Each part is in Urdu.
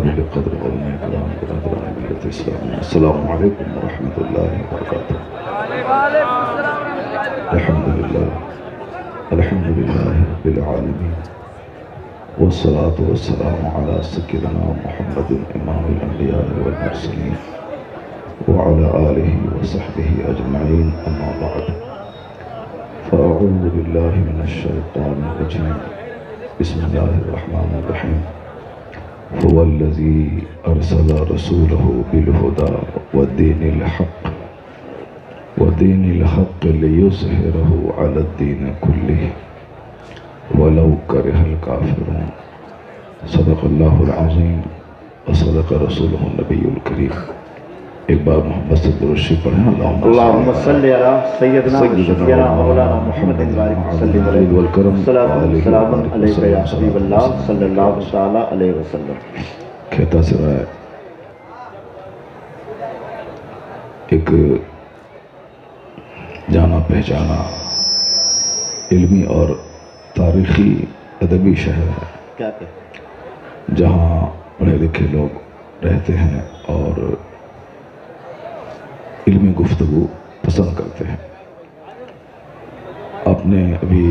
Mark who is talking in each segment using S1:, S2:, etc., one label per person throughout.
S1: قابل قدر علماء کرام برادران ملت اسلامی، السلام علیکم ورحمۃ اللہ وبرکاتہ۔ الحمدللہ رب العالمین، والصلاة والسلام على سيدنا محمد امام الانبیاء والمرسلین وعلى آلہ وصحبہ اجمعین، اما بعد، فاعوذ باللہ من الشیطان الرجیم، بسم اللہ الرحمن الرحیم۔ هو الذي أرسل رسوله بالهدى ودين الحق ليظهره على الدين كله ولو كره الكافرون۔ صدق الله العظيم وصدق رسوله النبي الكريم۔ ایک بار محمد سے درود شریف پڑھیں،
S2: اللهم صل على سيدنا وشفيعنا مولانا محمد وبارك وسلم عليه والسلام عليك يا حبيب الله صلى الله تعالى عليه وسلم۔
S1: کہتا سوائے ایک جانا پہچانا علمی اور تاریخی ادبی شہر ہے جہاں پڑھے لکھے لوگ رہتے ہیں اور علمی گفتگو پسند کرتے ہیں۔ آپ نے ابھی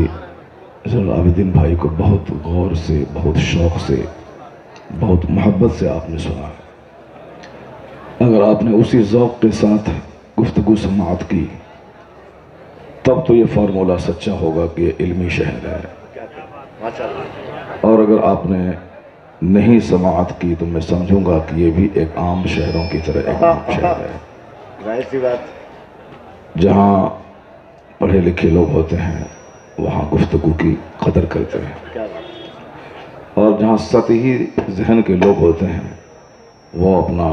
S1: زین العابدین بھائی کو بہت غور سے، بہت شوق سے، بہت محبت سے آپ نے سنا ہے۔ اگر آپ نے اسی ذوق کے ساتھ گفتگو سماعت کی تب تو یہ فارمولہ سچا ہوگا کہ یہ علمی شہر ہے، اور اگر آپ نے نہیں سماعت کی تو میں سمجھوں گا کہ یہ بھی ایک عام شہروں کی طرح ایک عام شہر ہے جہاں پڑھے لکھے لوگ ہوتے ہیں وہاں گفتگو کی قدر کرتے ہیں، اور جہاں سطحی ذہن کے لوگ ہوتے ہیں وہ اپنا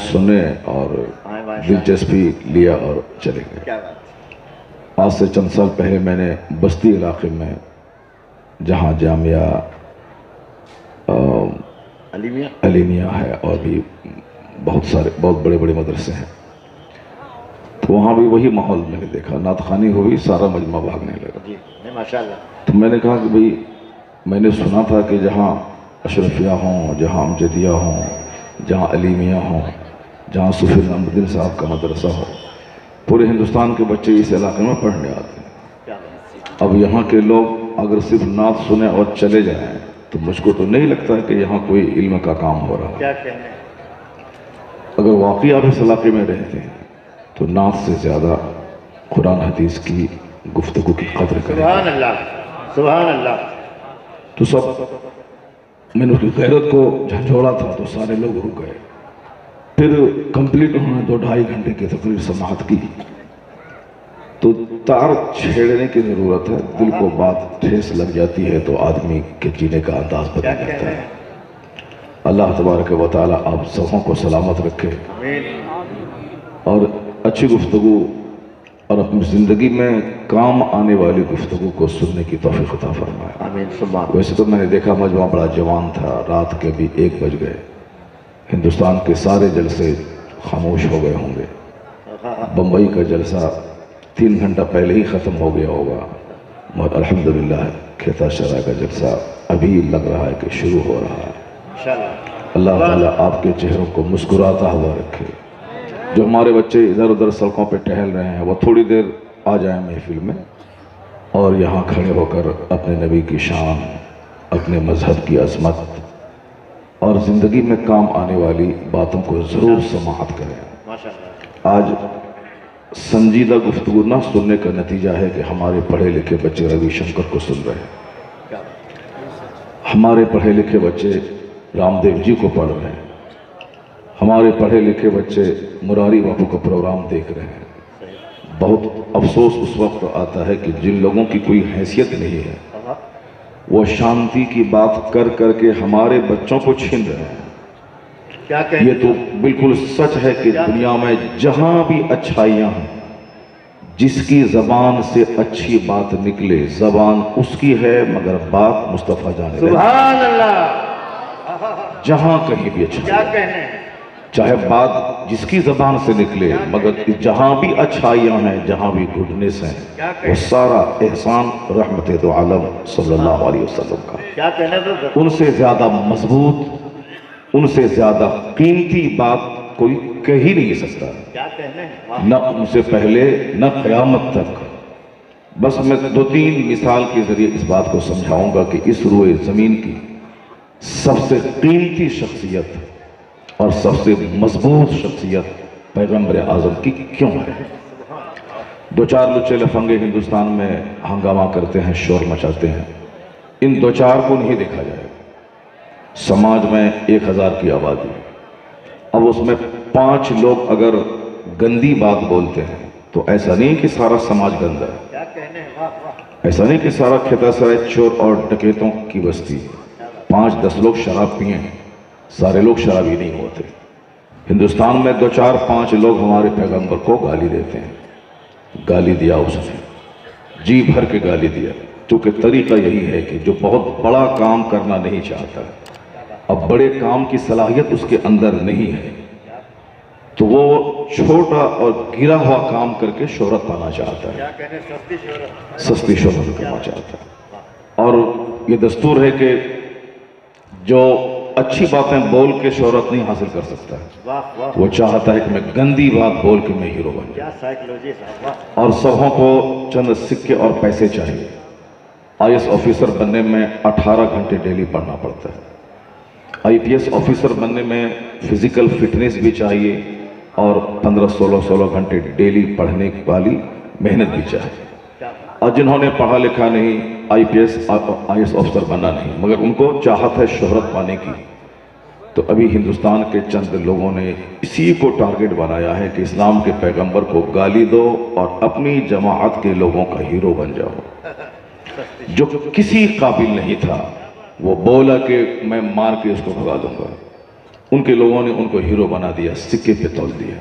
S1: سنے اور دلچسپی لیا اور چلے گئے۔ آج سے چند سال پہلے میں نے بستی علاقے میں جہاں جامعہ علیمیہ ہے اور بھی بہت بڑے بڑے مدرسے ہیں، تو وہاں بھی وہی ماحول میں نے دیکھا، نعت خوانی ہوئی، سارا مجمع بھاگنے لگا۔ تو میں نے کہا کہ بھئی میں نے سنا تھا کہ جہاں اشرفیہ ہوں، جہاں امجدیہ ہوں، جہاں علیمیہ ہوں، جہاں صوفی نظامالدین صاحب کا مدرسہ ہو، پورے ہندوستان کے بچے اس علاقے میں پڑھنے آتے ہیں۔ اب یہاں کے لوگ اگر صرف نعت سنیں اور چلے جائیں تو مجھ کو تو نہیں لگتا کہ یہاں کوئی علم کا کام ہو رہا ہے۔ اگر واقعی آپ اس علاقے میں رہتے ہیں تو نعت سے زیادہ قرآن حدیث کی گفتگو کی قدر کریں۔
S2: سبحان اللہ، سبحان اللہ۔
S1: تو سب میں نے اس کی غیرت کو جھنجھوڑا تھا تو سارے لوگ رک گئے۔ پھر کمپلیٹ انہوں نے 2-2.5 گھنٹے کی تقریر سماعت کی تو تار چھیڑنے کی ضرورت ہے، دل کو بات ٹھیس لگ جاتی ہے تو آدمی کے جینے کا انداز بدل جاتا ہے۔ اللہ تبارک و تعالیٰ آپ سبوں کو سلامت رکھے اور اچھی گفتگو اور اپنی زندگی میں کام آنے والی گفتگو کو سننے کی توفیق عطا فرمائے۔ ویسے تو میں نے دیکھا مجمع بڑا جوان تھا، رات کے بھی 1 بج گئے، ہندوستان کے سارے جلسے خاموش ہو گئے ہوں گے، بمبئی کا جلسہ 3 گھنٹہ پہلے ہی ختم ہو گیا ہوگا، مگر الحمدللہ کھیتا شرح کا جلسہ ابھی لگ رہا ہے کہ شروع ہو رہا ہے۔ اللہ تعالیٰ آپ کے چہروں کو مسکراتا ہوا رکھے۔ جو ہمارے بچے ادھر ادھر سڑکوں پہ ٹہل رہے ہیں وہ تھوڑی دیر آ جائیں محفل میں اور یہاں کھڑے ہو کر اپنے نبی کی شان، اپنے مذہب کی عظمت اور زندگی میں کام آنے والی باتوں کو ضرور سماعت کریں۔ آج سنجیدہ گفتگو نہ سننے کا نتیجہ ہے کہ ہمارے پڑھے لکھے بچے روی شنکر کو سن رہے ہیں، ہمارے پڑھے لکھے بچے رام دیو جی کو پڑھ رہے ہیں، ہمارے پڑھے لکھے بچے مراری باپو کا پروگرام دیکھ رہے ہیں۔ بہت افسوس اس وقت آتا ہے کہ جن لوگوں کی کوئی حیثیت نہیں ہے وہ شانتی کی بات کر کر کے ہمارے بچوں کو چھین رہے ہیں۔ یہ تو بالکل سچ ہے کہ دنیا میں جہاں بھی اچھائیاں ہیں، جس کی زبان سے اچھی بات نکلے زبان اس کی ہے مگر بات مصطفیٰ جانے رہے۔
S2: سبحان اللہ۔
S1: جہاں کہیں بھی اچھائیاں، چاہے بات جس کی زبان سے نکلے مگر جہاں بھی اچھائیاں ہیں، جہاں بھی گڈنس ہیں، وہ سارا احسان رحمت دو عالم صلی اللہ علیہ وسلم کا۔ ان سے زیادہ مضبوط ان سے زیادہ قیمتی بات کوئی کہہ ہی نہیں سکتا،
S2: کیا کہنے ہیں؟
S1: نہ ان سے پہلے نہ قیامت تک۔ بس میں 2-3 مثال کے ذریعے اس بات کو سمجھاؤں گا کہ اس روئے زمین کی سب سے قیمتی شخصیت اور سب سے مضبوط شخصیت پیغمبر اعظم کی کیوں ہے۔ 2-4 لچے لفنگے ہندوستان میں ہنگامہ کرتے ہیں، شور مچاتے ہیں، ان 2-4 کو نہیں دیکھا جائے۔ سماج میں 1000 کی آبادی، اب اس میں 5 لوگ اگر گندی بات بولتے ہیں تو ایسا نہیں کہ سارا سماج گندا ہے،
S2: کیا کہنے ہیں؟ واہ واہ،
S1: ایسا نہیں کہ سارا کھیتا سرائے چور اور ڈکیتوں کی بستی ہے۔ 5-10 لوگ شراب پئیں، سارے لوگ شرابی نہیں ہوتے۔ ہندوستان میں 2-4-5 لوگ ہمارے پیغمبر کو گالی دیتے ہیں، گالی دیا اس نے، جی بھر کے گالی دیا، کیونکہ طریقہ یہی ہے کہ جو بہت بڑا کام کرنا نہیں چاہتا، اب بڑے کام کی صلاحیت اس کے اندر نہیں ہے، تو وہ چھوٹا اور گرا ہوا کام کر کے شہرت پانا چاہتا ہے،
S2: کیا کہنے؟ سستی شہرت،
S1: سستی شہرت کرنا چاہتا ہے۔ اور یہ دستور ہے کہ جو اچھی باتیں بول کے شہرت نہیں حاصل کر سکتا ہے،
S2: واہ واہ،
S1: وہ چاہتا ہے کہ میں گندی بات بول کے میں ہیرو بن جاؤں،
S2: کیا سائیکلوجی صاحب، واہ،
S1: اور سبوں کو چند سکے اور پیسے چاہیے۔ IAS آفیسر بننے میں 18 گھنٹے ڈیلی پڑھنا پڑتا ہے، IPS آفیسر بننے میں فزیکل فٹنس بھی چاہیے اور 15-16 گھنٹے ڈیلی پڑھنے والی محنت بھی چاہیے۔ اور جنہوں نے پڑھا لکھا نہیں، IPS IAS آفیسر بننا نہیں، مگر ان کو چاہت ہے شہرت پانے کی، تو ابھی ہندوستان کے چند لوگوں نے اسی کو ٹارگٹ بنایا ہے کہ اسلام کے پیغمبر کو گالی دو اور اپنی جماعت کے لوگوں کا ہیرو بن جاؤ۔ جو کسی قابل نہیں تھا وہ بولا کہ میں مار کے اس کو بھگا دوں گا، ان کے لوگوں نے ان کو ہیرو بنا دیا، سکے پہ تول دیا۔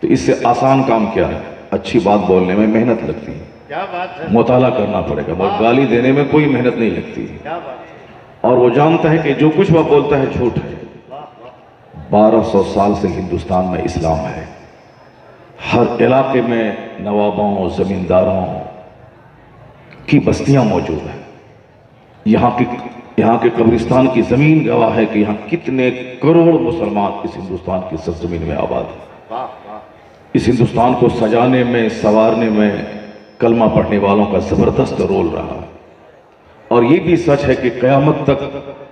S1: تو اس سے آسان کام کیا ہے؟ اچھی بات بولنے میں محنت لگتی ہے،
S2: کیا بات ہے،
S1: مطالعہ کرنا پڑے گا، مگر گالی دینے میں کوئی محنت نہیں لگتی،
S2: کیا بات ہے،
S1: اور وہ جانتا ہے کہ جو کچھ وہ بولتا ہے جھوٹ ہے۔
S2: واہ واہ،
S1: 1200 سال سے ہندوستان میں اسلام ہے، ہر علاقے میں نوابوں زمینداروں کی بستیاں موجود ہیں، یہاں کے قبرستان کی زمین گواہ ہے کہ یہاں کتنے کروڑ مسلمان اس ہندوستان کی سرزمین میں آباد ہیں۔
S2: واہ واہ،
S1: اس ہندوستان کو سجانے میں، سنوارنے میں کلمہ پڑھنے والوں کا زبردست رول رہا ہے، اور یہ بھی سچ ہے کہ قیامت تک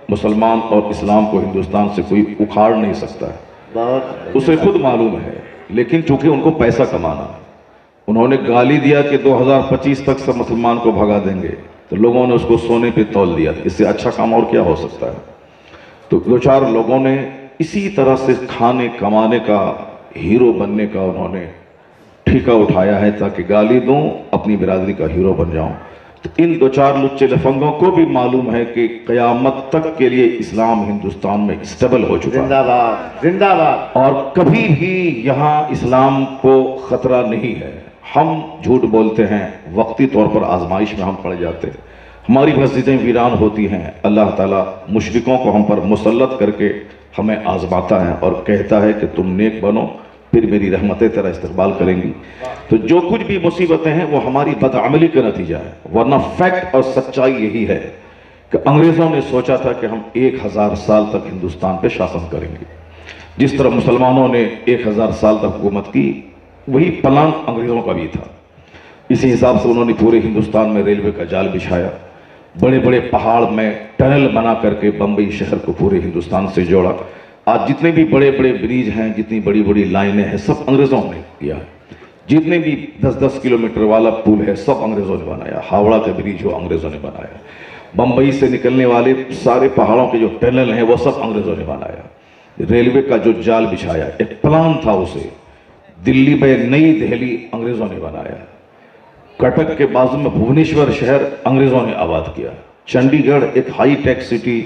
S1: مسلمان اور اسلام کو ہندوستان سے کوئی اکھاڑ نہیں سکتا ہے،
S2: بہت،
S1: اسے خود معلوم ہے، لیکن چونکہ ان کو پیسہ کمانا ہے، انہوں نے گالی دیا کہ 2025 تک سب مسلمان کو بھگا دیں گے، تو لوگوں نے اس کو سونے پہ تول دیا، اس سے اچھا کام اور کیا ہو سکتا ہے؟ تو 2-4 لوگوں نے اسی طرح سے کھانے کمانے کا، ہیرو بننے کا انہوں نے ٹھیکہ اٹھایا ہے تاکہ گالی دوں، اپنی برادری کا ہیرو بن جاؤں۔ تو ان 2-4 لچے لفنگوں کو بھی معلوم ہے کہ قیامت تک کے لیے اسلام ہندوستان میں اسٹیبل ہو چکا ہے،
S2: زندہ باد، زندہ باد،
S1: اور کبھی بھی یہاں اسلام کو خطرہ نہیں ہے۔ ہم جھوٹ بولتے ہیں، وقتی طور پر آزمائش میں ہم پڑ جاتے ہیں، ہماری مسجدیں ویران ہوتی ہیں، اللہ تعالیٰ مشرکوں کو ہم پر مسلط کر کے ہمیں آزماتا ہے اور کہتا ہے کہ تم نیک بنو، پھر میری رحمتیں تیرا استقبال کریں گی۔ تو جو کچھ بھی مصیبتیں ہیں وہ ہماری بدعملی کا نتیجہ ہے، ورنہ فیکٹ اور سچائی یہی ہے کہ انگریزوں نے سوچا تھا کہ ہم 1000 سال تک ہندوستان پہ شاسن کریں گے، جس طرح مسلمانوں نے 1000 سال تک حکومت کی، وہی پلان انگریزوں کا بھی تھا۔ اسی حساب سے انہوں نے پورے ہندوستان میں ریلوے کا جال بچھایا، بڑے بڑے پہاڑ میں ٹنل بنا کر کے بمبئی شہر کو پورے ہندوستان سے جوڑا۔ آج جتنے بھی بڑے بڑے بریج ہیں، جتنی بڑی بڑی لائنیں ہیں، سب انگریزوں نے کیا ہے۔ جتنے بھی 10-10 کلومیٹر والا پل ہے، سب انگریزوں نے بنایا۔ ہاوڑا کا بریج وہ انگریزوں نے بنایا۔ بمبئی سے نکلنے والے سارے پہاڑوں کے جو ٹنل ہیں وہ سب انگریزوں نے بنایا۔ ریلوے کا جو جال بچھایا، ایک پلان تھا اسے، دلی میں نئی دہلی انگریزوں نے بنایا، کٹک کے بازو میں بھونیشور شہر انگریزوں نے آباد کیا، چنڈی گڑھ ایک ہائی ٹیک سٹی،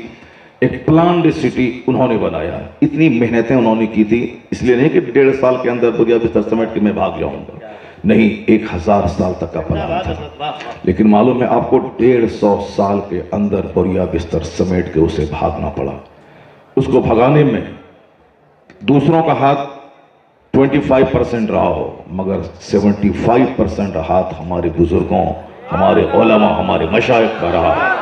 S1: ایک پلانڈ سٹی انہوں نے بنایا۔ اتنی محنتیں انہوں نے کی تھی، اس لیے نہیں کہ 1.5 سال کے اندر بوریا بستر سمیٹ کے میں بھاگ جاؤں گا، نہیں، 1000 سال تک کا پلان تھا، لیکن معلوم ہے آپ کو 150 سال کے اندر بوریا بستر سمیٹ کے اسے بھاگنا پڑا۔ اس کو بھگانے میں دوسروں کا ہاتھ 25% رہا ہو، مگر 75% ہاتھ ہمارے بزرگوں، ہمارے علماء، ہمارے مشائخ کا رہا ہے۔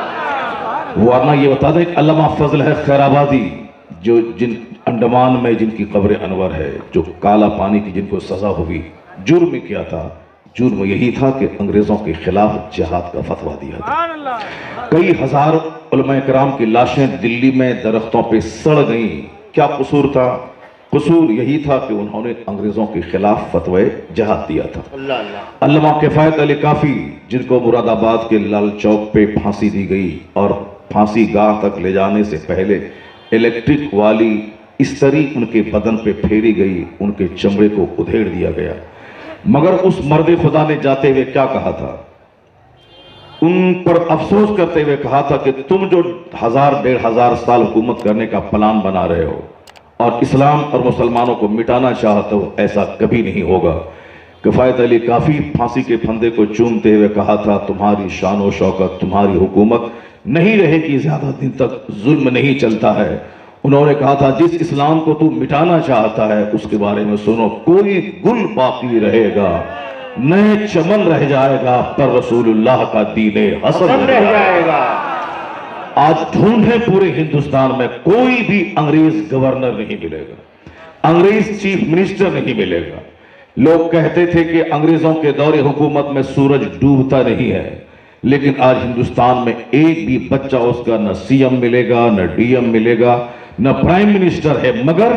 S1: ورنہ یہ بتا دیں کہ علامہ فضل ہے خیر آبادی، جو انڈمان میں جن کی قبر انور ہے، جو کالا پانی کی جن کو سزا ہوئی، جرم کیا تھا؟ جرم یہی تھا کہ انگریزوں کے خلاف جہاد کا فتویٰ دیا تھا۔ کئی ہزار علماء کرام کی لاشیں دلی میں درختوں پہ سڑ گئیں۔ کیا قصور تھا؟ قصور یہی تھا کہ انہوں نے انگریزوں کے خلاف فتوی جہاد دیا تھا۔ علامہ کفایت علی کافی، جن کو مراد آباد کے لال چوک پہ پھانسی دی گئی اور پھانسی گاہ تک لے جانے سے پہلے الیکٹرک والی استری ان کے بدن پہ پھیری گئی، ان کے چمڑے کو ادھیڑ دیا گیا، مگر اس مرد خدا نے جاتے ہوئے کیا کہا تھا؟ ان پر افسوس کرتے ہوئے کہا تھا کہ تم جو 1000-1500 سال حکومت کرنے کا پلان بنا رہے ہو اور اسلام اور مسلمانوں کو مٹانا چاہتے ہو، ایسا کبھی نہیں ہوگا۔ کفایت علی کافی پھانسی کے پھندے کو چومتے ہوئے کہا تھا، تمہاری شان و شوکت، تمہاری حکومت نہیں رہے گی زیادہ دن تک، ظلم نہیں چلتا ہے۔ انہوں نے کہا تھا، جس اسلام کو تو مٹانا چاہتا ہے اس کے بارے میں سنو، کوئی گل باقی رہے گا، نئے چمن رہ جائے گا، پر رسول اللہ کا دین حسن رہ جائے گا۔ آج ڈھونڈیں پورے ہندوستان میں، کوئی بھی انگریز گورنر نہیں ملے گا، انگریز چیف منسٹر نہیں ملے گا۔ لوگ کہتے تھے کہ انگریزوں کے دور حکومت میں سورج ڈوبتا نہیں ہے، لیکن آج ہندوستان میں ایک بھی بچہ اس کا نہ سی ایم ملے گا، نہ ڈی ایم ملے گا، نہ پرائم منسٹر ہے، مگر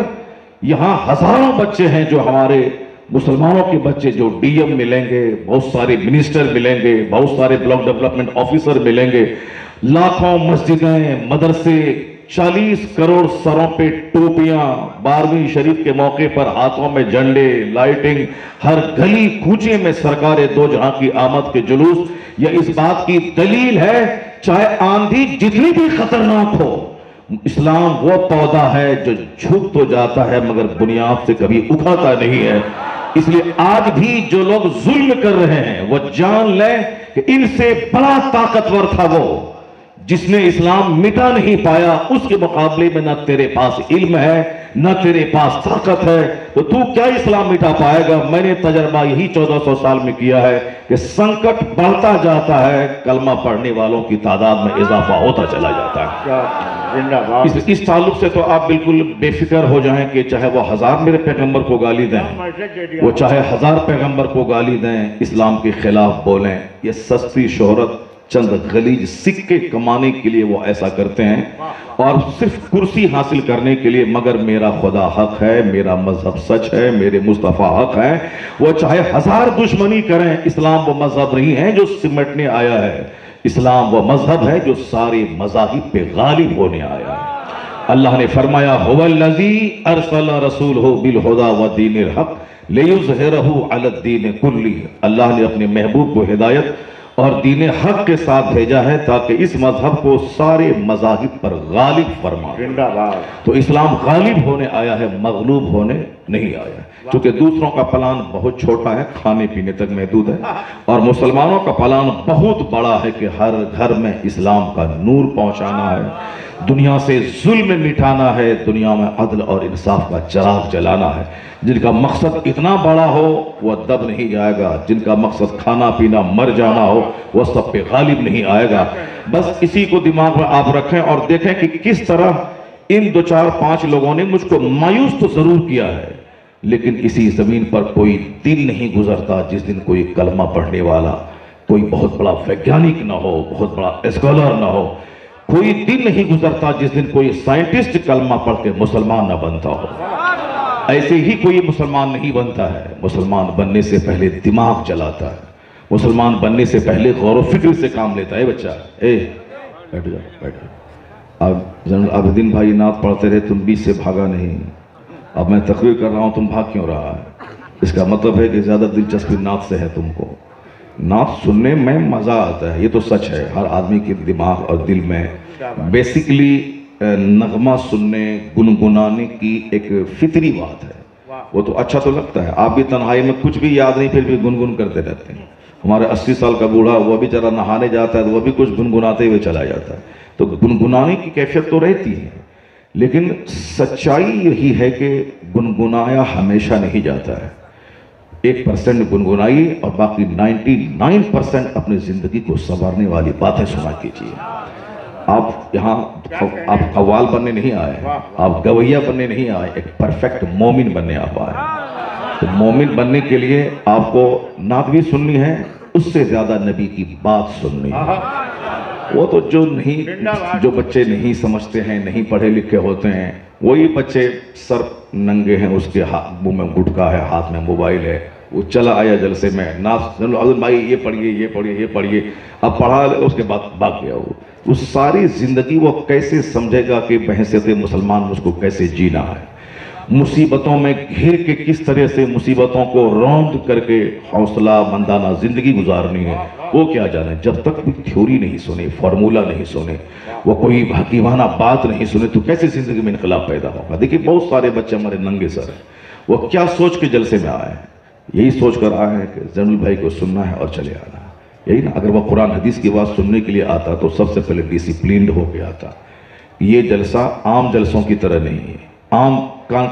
S1: یہاں ہزاروں بچے ہیں جو ہمارے مسلمانوں کے بچے، جو ڈی ایم ملیں گے، بہت سارے منسٹر ملیں گے، بہت سارے بلاک ڈیولپمنٹ آفیسر ملیں گے، لاکھوں مسجدیں، مدرسے، 40 کروڑ سروں پہ ٹوپیاں، 12ویں شریف کے موقع پر ہاتھوں میں جھنڈے، لائٹنگ، ہر گلی کوچے میں سرکار دو جہاں کی آمد کے جلوس، یہ اس بات کی دلیل ہے چاہے آندھی جتنی بھی خطرناک ہو، اسلام وہ پودا ہے جو جھک تو جاتا ہے مگر بنیاد سے کبھی اکھاتا نہیں ہے۔ اس لیے آج بھی جو لوگ ظلم کر رہے ہیں وہ جان لیں کہ ان سے بڑا طاقتور تھا وہ جس نے اسلام مٹا نہیں پایا، اس کے مقابلے میں نہ تیرے پاس علم ہے نہ تیرے پاس طاقت ہے، تو تو کیا اسلام مٹا پائے گا؟ میں نے تجربہ یہی 1400 سال میں کیا ہے کہ سنکٹ بڑھتا جاتا ہے، کلمہ پڑھنے والوں کی تعداد میں اضافہ ہوتا چلا جاتا ہے۔ اس تعلق سے تو آپ بالکل بے فکر ہو جائیں کہ چاہے وہ 1000 میرے پیغمبر کو گالی دیں، وہ چاہے 1000 پیغمبر کو گالی دیں، اسلام کے خلاف بولیں، یہ سستی شہرت، چند غلیظ سکے کمانے کے لیے وہ ایسا کرتے ہیں اور صرف کرسی حاصل کرنے کے لیے، مگر میرا خدا حق ہے، میرا مذہب سچ ہے، میرے مصطفیٰ حق ہے، وہ چاہے 1000 دشمنی کریں، اسلام وہ مذہب نہیں ہے جو سمٹنے آیا ہے، اسلام وہ مذہب ہے جو سارے مذاہب پہ غالب ہونے آیا ہے۔ اللہ نے فرمایا، هو الذی ارسل رسولہ بالہدی ودین الحق لیظہرہ علی الدین کلہ، اللہ نے اپنے محبوب کو ہدایت اور دین حق کے ساتھ بھیجا ہے تاکہ اس مذہب کو سارے مذاہب پر غالب فرمائے۔ تو اسلام غالب ہونے آیا ہے، مغلوب ہونے نہیں آیا ہے، چونکہ دوسروں کا پلان بہت چھوٹا ہے، کھانے پینے تک محدود ہے، اور مسلمانوں کا پلان بہت بڑا ہے کہ ہر گھر میں اسلام کا نور پہنچانا ہے، دنیا سے ظلم مٹانا ہے، دنیا میں عدل اور انصاف کا چراغ جلانا ہے۔ جن کا مقصد اتنا بڑا ہو وہ دب نہیں جائے گا، جن کا مقصد کھانا پینا مر جانا ہو وہ سب پہ غالب نہیں آئے گا۔ بس اسی کو دماغ میں آپ رکھیں اور دیکھیں کہ کس طرح ان 2-4-5 لوگوں نے مجھ کو مایوس تو ضرور کیا ہے، لیکن اسی زمین پر کوئی دن نہیں گزرتا جس دن کوئی کلمہ پڑھنے والا، کوئی بہت بڑا ویگیانک نہ ہو، بہت بڑا اسکالر نہ ہو، کوئی دن نہیں گزرتا جس دن کوئی سائنٹسٹ کلمہ پڑھ کے مسلمان نہ بنتا ہو۔ ایسے ہی کوئی مسلمان نہیں بنتا ہے، مسلمان بننے سے پہلے دماغ چلاتا ہے، مسلمان بننے سے پہلے غور و فکر سے کام لیتا ہے۔ بچہ بیٹھ جاؤ بیٹھ جاؤ، اب جنرل عابدین بھائی نعت پڑھتے رہے، تم بیچ سے بھاگا نہیں، اب میں تقریر کر رہا ہوں تم بھاگ کیوں رہا ہے؟ اس کا مطلب ہے کہ زیادہ دلچسپی نعت سے ہے تم کو، نعت سننے میں مزہ آتا ہے، یہ تو سچ ہے، ہر آدمی کے دماغ اور دل میں بیسیکلی نغمہ سننے گنگنانے کی ایک فطری بات ہے، وہ تو اچھا تو لگتا ہے، آپ بھی تنہائی میں کچھ بھی یاد نہیں پھر بھی گنگن کرتے رہتے ہیں۔ ہمارے 80 سال کا بوڑھا وہ بھی ذرا نہانے جاتا ہے تو وہ بھی کچھ گنگناتے ہوئے چلا جاتا ہے، تو گنگنانے کی کیفیت تو رہتی ہے، لیکن سچائی یہی ہے کہ گنگنایا ہمیشہ نہیں جاتا ہے، 1% گنگنائی اور باقی 99% اپنی زندگی کو سنوارنے والی باتیں سنا کیجیے۔ آپ یہاں آپ قوال بننے نہیں آئے، آپ گویہ بننے نہیں آئے، ایک پرفیکٹ مومن بننے آپ آئے۔ تو مومن بننے کے لیے آپ کو نعت بھی سننی ہے، اس سے زیادہ نبی کی بات سننی ہے۔ وہ تو جو بچے نہیں سمجھتے ہیں، نہیں پڑھے لکھے ہوتے ہیں، وہی بچے سر ننگے ہیں، اس کے منہ میں گٹکا ہے، ہاتھ میں موبائل ہے، وہ چلا آیا جلسے میں، حضرت بھائی یہ پڑھیے یہ پڑھیے یہ پڑھیے، اب پڑھا اس کے بعد بھاگ گیا۔ وہ ساری زندگی وہ کیسے سمجھے گا کہ بحیثیت مسلمان مجھ کو کیسے جینا ہے، مصیبتوں میں گھر کے کس طرح سے مصیبتوں کو روند کر کے حوصلہ مندانہ زندگی گزارنی ہے، وہ کیا جانے۔ جب تک کوئی تھیوری نہیں سنے، فارمولہ نہیں سنے، وہ کوئی حکیمانہ بات نہیں سنے، تو کیسے زندگی میں انقلاب پیدا ہوگا۔ دیکھیں بہت سارے بچے ہمارے ننگے سر ہیں، وہ کیا سوچ کے جلسے میں آئے ہیں، یہی سوچ کر آئے ہیں کہ زین البھائی کو سننا ہے اور چلے آنا ہے، یہی نا۔ اگر وہ قرآن حدیث کی بات سننے کے لیے آتا تو سب سے پہلے ڈسپلینڈ ہو کے آتا۔ یہ جلسہ عام جلسوں کی طرح نہیں ہے، عام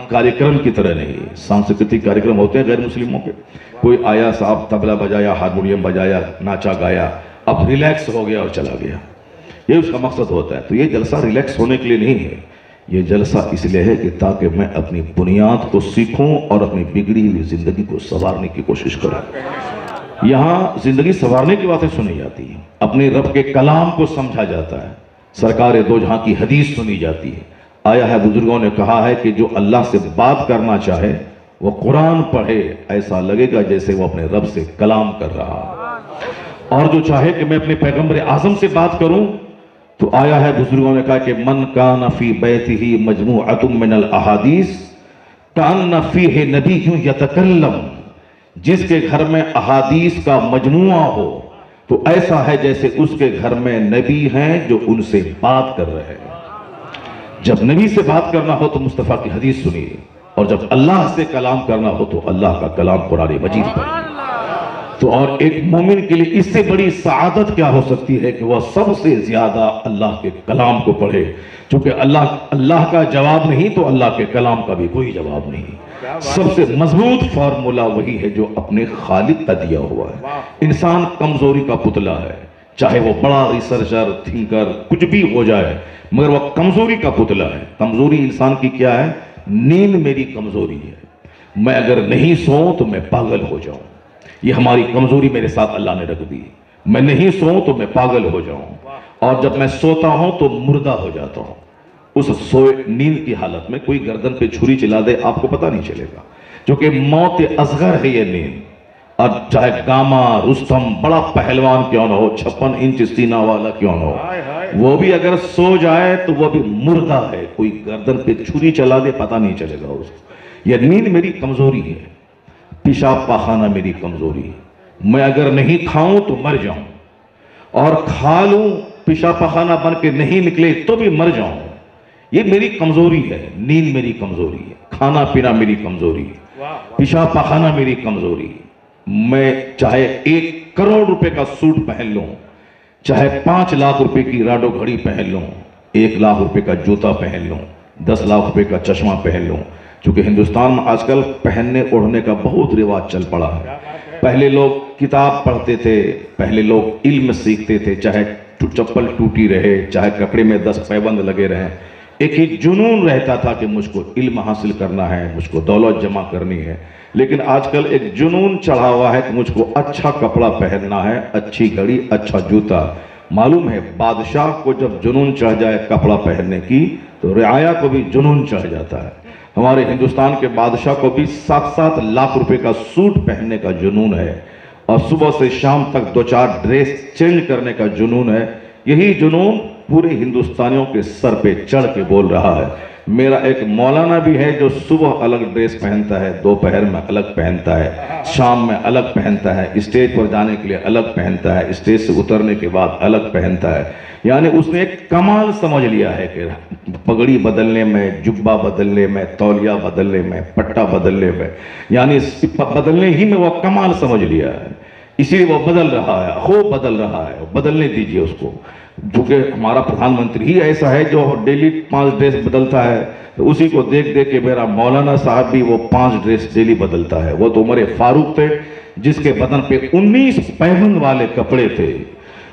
S1: کاریکرم کی طرح نہیں ہے۔ سانسکرتک کاریکرم ہوتے ہیں غیر مسلموں کے، کوئی آیا صاحب طبلہ بجایا، ہارمونیم بجایا، ناچا گایا، اب ریلیکس ہو گیا اور چلا گیا، یہ اس کا مقصد ہوتا ہے۔ تو یہ جلسہ ریلیکس ہونے کے لیے نہیں ہے، یہ جلسہ اس لیے ہے کہ تاکہ میں اپنی بنیاد کو سیکھوں اور اپنی بگڑی ہوئی زندگی کو سنوارنے کی کوشش کروں۔ یہاں زندگی سنوارنے کی باتیں سنی جاتی ہیں، اپنے رب کے کلام کو سمجھا جاتا ہے، سرکار دو جہاں کی حدیث سنی جاتی ہے۔ آیا ہے بزرگوں نے کہا ہے کہ جو اللہ سے بات کرنا چاہے وہ قرآن پڑھے، ایسا لگے گا جیسے وہ اپنے رب سے کلام کر رہا ہے۔ اور جو چاہے کہ میں اپنے پیغمبر اعظم سے بات کروں، تو آیا ہے بزرگوں نے کہا کہ من کان فی بیتہ مجموعۃ من الاحادیث کان فیہ نبی یتکلم، جس کے گھر میں احادیث کا مجموعہ ہو تو ایسا ہے جیسے اس کے گھر میں نبی ہیں جو ان سے بات کر رہے ہیں۔ جب نبی سے بات کرنا ہو تو مصطفیٰ کی حدیث سنیے، اور جب اللہ سے کلام کرنا ہو تو اللہ کا کلام قرآن مجید پڑھیے۔ تو اور ایک مومن کے لیے اس سے بڑی سعادت کیا ہو سکتی ہے کہ وہ سب سے زیادہ اللہ کے کلام کو پڑھے، چونکہ اللہ کا جواب نہیں تو اللہ کے کلام کا بھی کوئی جواب نہیں۔ سب سے مضبوط فارمولہ وہی ہے جو اپنے خالق کا دیا ہوا ہے۔ انسان کمزوری کا پتلا ہے، چاہے وہ بڑا ریسرچر تھنکر کچھ بھی ہو جائے، مگر وہ کمزوری کا پتلا ہے۔ کمزوری انسان کی کیا ہے؟ نیند میری کمزوری ہے، میں اگر نہیں سوؤں تو میں پاگل ہو جاؤں، یہ ہماری کمزوری میرے ساتھ اللہ نے رکھ دی۔ میں نہیں سوؤں تو میں پاگل ہو جاؤں، اور جب میں سوتا ہوں تو مردہ ہو جاتا ہوں۔ اس نیند کی حالت میں کوئی گردن پہ چھری چلا دے آپ کو پتہ نہیں چلے گا، کیونکہ موت اصغر ہے یہ نیند۔ اور چاہے گاما رستم بڑا پہلوان کیوں نہ ہو، 56 انچ سینہ والا کیوں نہ ہو، وہ بھی اگر سو جائے تو وہ بھی مردہ ہے، کوئی گردن پہ چھری چلا دے پتہ نہیں چلے گا اس کو۔ یہ نیند میری کمزوری ہے، پیشاب پاخانہ میری کمزوری ہے، میں اگر نہیں کھاؤں تو مر جاؤں، اور کھا لوں پیشاب پاخانہ بن کے نہیں نکلے تو بھی مر جاؤں، یہ میری کمزوری ہے۔ نیند میری کمزوری ہے، کھانا پینا میری کمزوری ہے، پیشاب پاخانہ میری کمزوری ہے۔ میں چاہے 1 کروڑ روپے کا سوٹ پہن لوں، چاہے 5 لاکھ روپے کی راڈو گھڑی پہن لوں، 1 لاکھ روپے کا جوتا پہن لوں، 10 لاکھ روپے کا چشمہ پہن لوں، چونکہ ہندوستان میں آج کل پہننے اوڑھنے کا بہت رواج چل پڑا ہے۔ پہلے لوگ کتاب پڑھتے تھے، پہلے لوگ علم سیکھتے تھے، چاہے چپل ٹوٹی رہے، چاہے کپڑے میں 10 پیبند لگے رہیں، ایک ہی جنون رہتا تھا کہ مجھ کو علم حاصل کرنا ہے، مجھ کو دولت جمع کرنی ہے۔ لیکن آج کل ایک جنون چڑھا ہوا ہے کہ مجھ کو اچھا کپڑا پہننا ہے، اچھی گھڑی، اچھا جوتا۔ معلوم ہے بادشاہ کو جب جنون چڑھ جائے کپڑا پہننے کی تو رعایا کو بھی جنون چڑھ جاتا ہے۔ ہمارے ہندوستان کے بادشاہ کو بھی 7-7 لاکھ روپے کا سوٹ پہننے کا جنون ہے، اور صبح سے شام تک 2-4 ڈریس چینج کرنے کا جنون ہے۔ یہی جنون پورے ہندوستانیوں کے سر پہ چڑھ کے بول رہا ہے۔ میرا ایک مولانا بھی ہے جو صبح الگ ڈریس پہنتا ہے، دوپہر میں الگ پہنتا ہے، شام میں الگ پہنتا ہے، اسٹیج پر جانے کے لیے الگ پہنتا ہے، اسٹیج سے اترنے کے بعد الگ پہنتا ہے۔ یعنی اس نے ایک کمال سمجھ لیا ہے کہ پگڑی بدلنے میں، جبہ بدلنے میں، تولیہ بدلنے میں، پٹا بدلنے میں، یعنی بدلنے ہی میں وہ کمال سمجھ لیا ہے، اسی لیے وہ بدل رہا ہے، خوب بدل رہا ہے، بدلنے دیجئے اس کو۔ کیونکہ ہمارا پردھان منتری ہی ایسا ہے جو ڈیلی 5 ڈریس بدلتا ہے، تو اسی کو دیکھ دیکھ کے میرا مولانا صاحب بھی وہ 5 ڈریس ڈیلی بدلتا ہے۔ وہ تو عمر فاروق تھے جس کے بدن پہ 19 پیبند والے کپڑے تھے،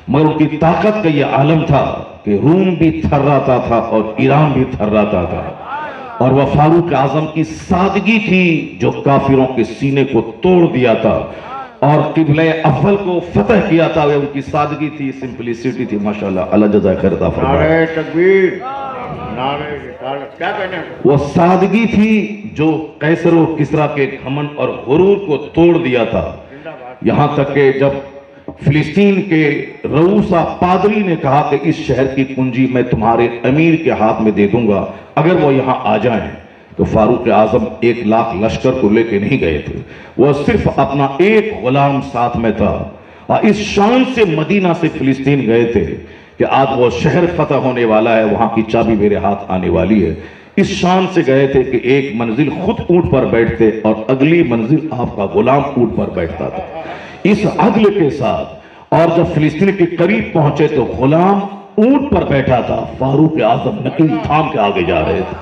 S1: مگر ان کی طاقت کا یہ عالم تھا کہ روم بھی تھراتا تھا اور ایران بھی تھراتا تھا، اور وہ فاروق اعظم کی سادگی تھی جو کافروں کے سینے کو توڑ دیا تھا اور قبلہ اول کو فتح کیا تھا. ان کی سادگی تھی، سمپلیسٹی تھی. ماشاءاللہ، اللہ جزائے خیر عطا فرمائے.
S2: نعرہ تکبیر، نعرہ رسالت. کیا کہنا ہے؟
S1: وہ سادگی تھی جو قیصر و کسریٰ کے گھمنڈ اور غرور کو توڑ دیا تھا. یہاں تک کہ جب فلسطین کے رؤوسا پادری نے کہا کہ اس شہر کی کنجی میں تمہارے امیر کے ہاتھ میں دے دوں گا اگر وہ یہاں آ جائیں، تو فاروق اعظم 1,00,000 لشکر کو لے کے نہیں گئے تھے. وہ صرف اپنا ایک غلام ساتھ میں تھا، اور اس شان سے مدینہ سے فلسطین گئے تھے کہ آج وہ شہر فتح ہونے والا ہے، وہاں کی چابی میرے ہاتھ آنے والی ہے. اس شان سے گئے تھے کہ ایک منزل خود اونٹ پر بیٹھتے اور اگلی منزل آپ کا غلام اونٹ پر بیٹھتا تھا. اس عدل کے ساتھ، اور جب فلسطین کے قریب پہنچے تو غلام اونٹ پر بیٹھا تھا، فاروق اعظم نکل تھام کے آگے جا رہے تھے.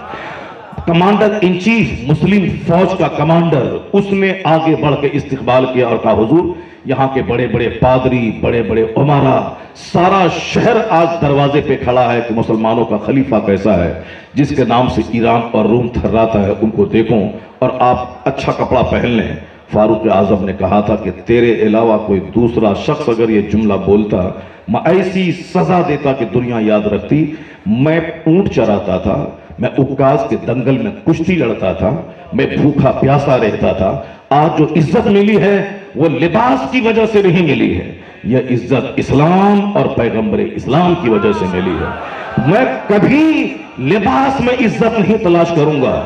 S1: کمانڈر ان چیف مسلم فوج کا کمانڈر، اس نے آگے بڑھ کے استقبال کیا اور کہا حضور یہاں کے بڑے بڑے پادری، بڑے بڑے عمرا، سارا شہر آج دروازے پہ کھڑا ہے کہ مسلمانوں کا خلیفہ کیسا ہے جس کے نام سے ایران اور روم تھراتا ہے، ان کو دیکھوں اور آپ اچھا کپڑا پہن لیں. فاروق اعظم نے کہا تھا کہ تیرے علاوہ کوئی دوسرا شخص اگر یہ جملہ بولتا میں ایسی سزا دیتا کہ دنیا یاد رکھتی. میں اونٹ چراتا تھا، میں عکاز کے دنگل میں کشتی لڑتا تھا، میں بھوکا پیاسا رہتا تھا. آج جو عزت ملی ہے وہ لباس کی وجہ سے نہیں ملی ہے، یہ عزت اسلام اور پیغمبر اسلام کی وجہ سے ملی ہے. میں کبھی لباس میں عزت نہیں تلاش کروں گا،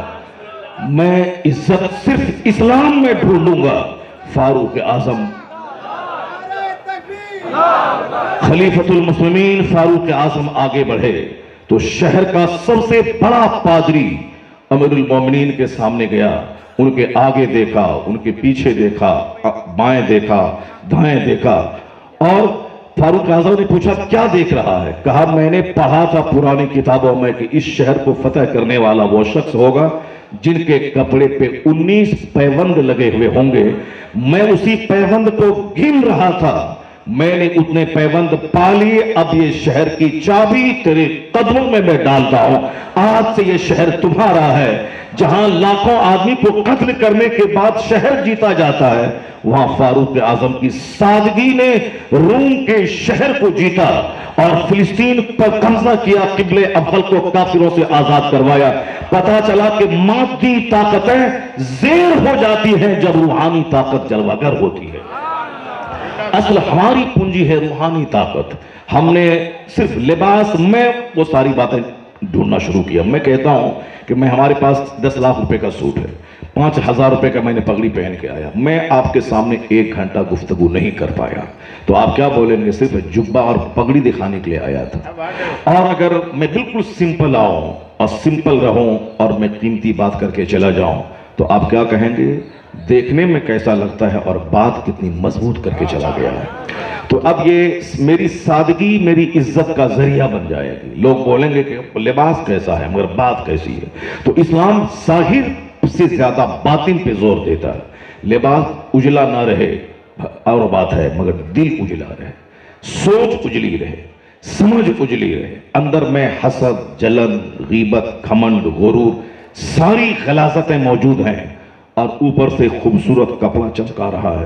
S1: میں عزت صرف اسلام میں ڈھونڈوں گا. فاروق اعظم خلیفۃ المسلمین فاروق اعظم آگے بڑھے تو شہر کا سب سے بڑا پادری امیر المومنین کے سامنے گیا. ان کے آگے دیکھا، ان کے پیچھے دیکھا، بائیں دیکھا، دائیں دیکھا، اور فاروق اعظم نے پوچھا کیا دیکھ رہا ہے؟ کہا میں نے پڑھا تھا پرانی کتابوں میں کہ اس شہر کو فتح کرنے والا وہ شخص ہوگا جن کے کپڑے پہ 19 پیوند لگے ہوئے ہوں گے. میں اسی پیوند کو گن رہا تھا، میں نے اتنے پیوند پا لیے. اب یہ شہر کی چابی تیرے قدموں میں ڈالتا ہوں. آج سے یہ شہر تمہارا ہے. جہاں لاکھوں آدمی کو قتل کرنے کے بعد شہر جیتا جاتا ہے، وہاں فاروق اعظم کی سادگی نے روم کے شہر کو جیتا اور فلسطین پر قبضہ کیا، قبلہ اول کو کافروں سے آزاد کروایا. پتا چلا کہ مادی طاقتیں زیر ہو جاتی ہیں جب روحانی طاقت جلوگر ہوتی ہے. اصل ہماری پونجی ہے روحانی طاقت. ہم نے صرف لباس میں وہ ساری باتیں ڈھونڈنا شروع کیا. میں کہتا ہوں کہ میں ہمارے پاس 10 لاکھ روپے کا سوٹ ہے، 5,000 روپے کا میں نے پگڑی پہن کے آیا. میں آپ کے سامنے 1 گھنٹہ گفتگو نہیں کر پایا تو آپ کیا بولیں گے؟ صرف جبہ اور پگڑی دکھانے کے لیے آیا تھا. اور اگر میں بالکل سمپل آؤں اور سمپل رہوں اور میں قیمتی بات کر کے چلا جاؤں تو آپ کیا کہیں گے؟ دیکھنے میں کیسا لگتا ہے اور بات کتنی مضبوط کر کے چلا گیا ہے. تو اب یہ میری سادگی میری عزت کا ذریعہ بن جائے گی. لوگ بولیں گے کہ لباس کیسا ہے مگر بات کیسی ہے. تو اسلام ظاہر سے زیادہ باطن پہ زور دیتا ہے. لباس اجلا نہ رہے اور بات ہے، مگر دل اجلا رہے، سوچ اجلی رہے، سمجھ اجلی رہے. اندر میں حسد، جلن، غیبت، گھمنڈ، غرور، ساری غلاظتیں موجود ہیں اور اوپر سے خوبصورت کپڑا چمکا رہا ہے.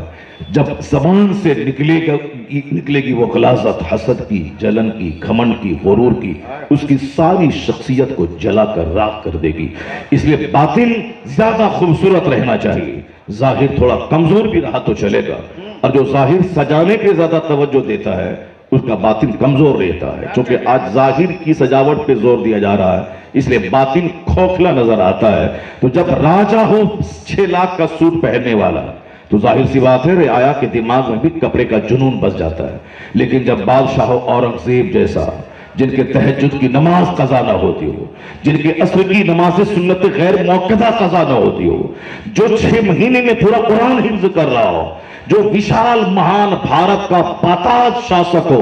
S1: جب زبان سے نکلے گی وہ غلاظت حسد کی، جلن کی، گھمنڈ کی، غرور کی، اس کی ساری شخصیت کو جلا کر راکھ کر دے گی. اس لیے باطن زیادہ خوبصورت رہنا چاہیے. ظاہر تھوڑا کمزور بھی رہا تو چلے گا، اور جو ظاہر سجانے پہ زیادہ توجہ دیتا ہے اس کا باطن کمزور رہتا ہے. چونکہ آج ظاہر کی سجاوٹ پہ زور دیا جا رہا ہے اس لیے باطن کھوکھلا نظر آتا ہے. تو جب راجہ ہو 6 لاکھ کا سوٹ پہننے والا تو ظاہر سی بات ہے رعایا کے دماغ میں بھی کپڑے کا جنون بس جاتا ہے. لیکن جب بادشاہ ہو اورنگزیب جیسا جن کے تہجد کی نماز قضا نہ ہوتی ہو، جن کے عصر کی نماز سنت غیر موقدہ قضا نہ ہوتی ہو، جو 6 مہینے میں پورا قرآن حفظ کر رہا ہو، جو وشال مہان بھارت کا پاتاج شاسک ہو،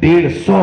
S1: 150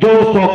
S1: 200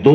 S1: 2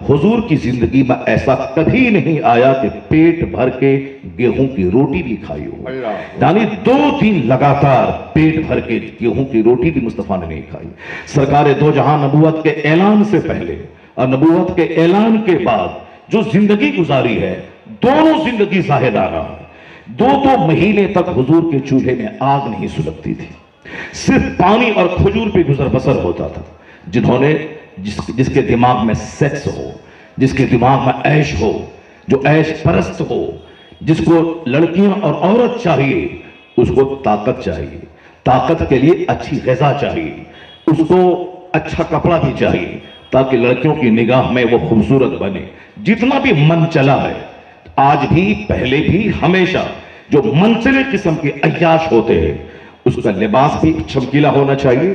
S1: حضور کی زندگی میں ایسا کبھی نہیں آیا کہ پیٹ بھر کے گیہوں کی روٹی بھی کھائی ہو، یعنی 2 دن لگاتار پیٹ بھر کے گیہوں کی روٹی بھی مصطفیٰ نے نہیں کھائی۔ سرکار دو جہاں نبوت کے اعلان سے پہلے اور نبوت کے اعلان کے بعد جو زندگی گزاری ہے، دونوں زندگی زاہدانہ ہے۔ 2 مہینے تک حضور کے چولہے میں آگ نہیں سلگتی تھی، صرف پانی اور کھجور پہ گزر بسر ہوتا تھا۔ جنہوں نے جس کے دماغ میں سیکس ہو، جس کے دماغ میں عیش ہو، جو عیش پرست ہو، جس کو لڑکیاں اور عورت چاہیے، اس کو طاقت چاہیے، طاقت کے لیے اچھی غذا چاہیے، اس کو اچھا کپڑا بھی چاہیے تاکہ لڑکیوں کی نگاہ میں وہ خوبصورت بنے۔ جتنا بھی من چلا ہے، آج بھی پہلے بھی ہمیشہ جو منچلے قسم کے عیاش ہوتے ہیں، اس کا لباس بھی چمکیلا ہونا چاہیے،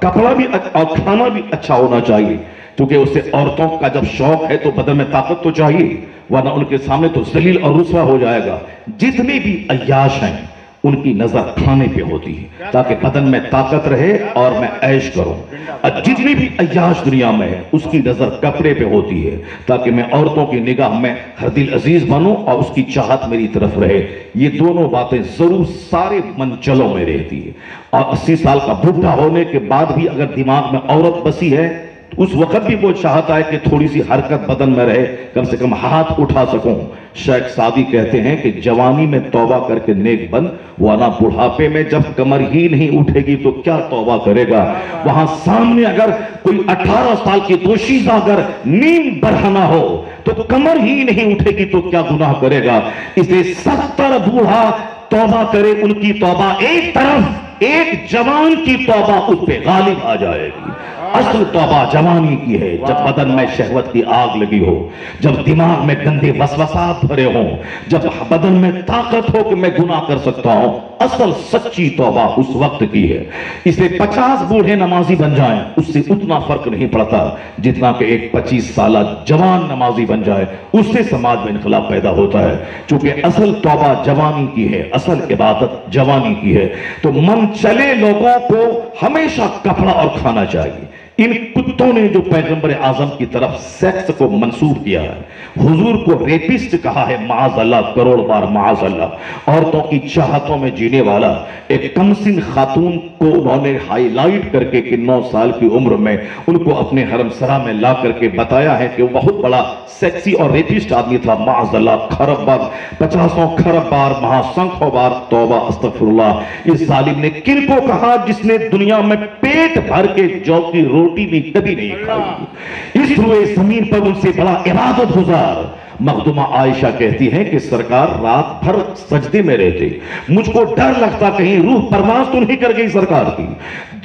S1: کپڑا بھی اور کھانا بھی اچھا ہونا چاہیے، کیونکہ اسے عورتوں کا جب شوق ہے تو بدن میں طاقت تو چاہیے، ورنہ ان کے سامنے تو ذلیل اور رسوا ہو جائے گا۔ جتنے بھی عیاش ہیں ان کی نظر کھانے پہ ہوتی ہے تاکہ بدن میں طاقت رہے اور میں عیش کروں، اور جتنی بھی عیاش دنیا میں ہے اس کی نظر کپڑے پہ ہوتی ہے تاکہ میں عورتوں کی نگاہ میں ہر دل عزیز بنوں اور اس کی چاہت میری طرف رہے۔ یہ دونوں باتیں ضرور سارے منچلوں میں رہتی ہے، اور 80 سال کا بوڑھا ہونے کے بعد بھی اگر دماغ میں عورت بسی ہے اس وقت بھی وہ چاہتا ہے کہ تھوڑی سی حرکت بدن میں رہے، کم سے کم ہاتھ اٹھا سکوں۔ شیخ سعدی کہتے ہیں کہ جوانی میں توبہ کر کے نیک بن، ورنہ بڑھاپے میں جب کمر ہی نہیں اٹھے گی تو کیا توبہ کرے گا۔ وہاں سامنے اگر کوئی 18 سال کی دوشیزہ اگر نیم برہنہ ہو تو کمر ہی نہیں اٹھے گی تو کیا گناہ کرے گا۔ اسے 70 بوڑھا توبہ کرے، ان کی توبہ ایک طرف، ایک جوان کی توبہ اس پہ غالب آ جائے گی۔ اصل توبہ جوانی کی ہے، جب بدن میں شہوت کی آگ لگی ہو، جب دماغ میں گندے وسوسات بھرے ہوں، جب بدن میں طاقت ہو کہ میں گناہ کر سکتا ہوں۔ اصل سچی توبہ اس وقت کی ہے۔ اسے 50 بوڑھے نمازی بن جائیں اس سے اتنا فرق نہیں پڑتا جتنا کہ ایک 25 سالہ جوان نمازی بن جائے، اس سے سماج میں انقلاب پیدا ہوتا ہے۔ چونکہ اصل توبہ جوانی کی ہے، اصل عبادت جوانی کی ہے۔ تو من چلے لوگوں کو ہمیشہ کپڑا اور کھانا چاہیے۔ ان کتوں نے جو پیغمبر اعظم کی طرف سیکس کو منسوب کیا ہے، حضور کو ریپسٹ کہا ہے، معاذ اللہ، کروڑ بار معاذ اللہ، عورتوں کی چاہتوں میں جینے والا ایک کمسن خاتون کو انہوں نے ہائی لائٹ کر کے کہ 9 سال کی عمر میں ان کو اپنے حرم سرا میں لا کر کے بتایا ہے کہ وہ بہت بڑا سیکسی اور ریپسٹ آدمی تھا۔ معاذ اللہ، کھرب بار، 50 کھرب بار، مہا سنکھوں بار توبہ استغفر اللہ۔ اس ظالم نے کن کو کہا جس نے دنیا میں پیٹ بھر کے جو کی روٹی بھی کبھی نہیں کھائی، اس روئے زمین پر ان سے بڑا عبادت گزار۔ مخدومہ عائشہ کہتی ہیں کہ سرکار رات بھر سجدے میں رہتے، مجھ کو ڈر لگتا کہیں روح پرواز تو نہیں کر گئی سرکار کی،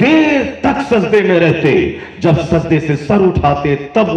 S1: دیر تک سجدے میں رہتے، جب سجدے سے سر اٹھاتے تب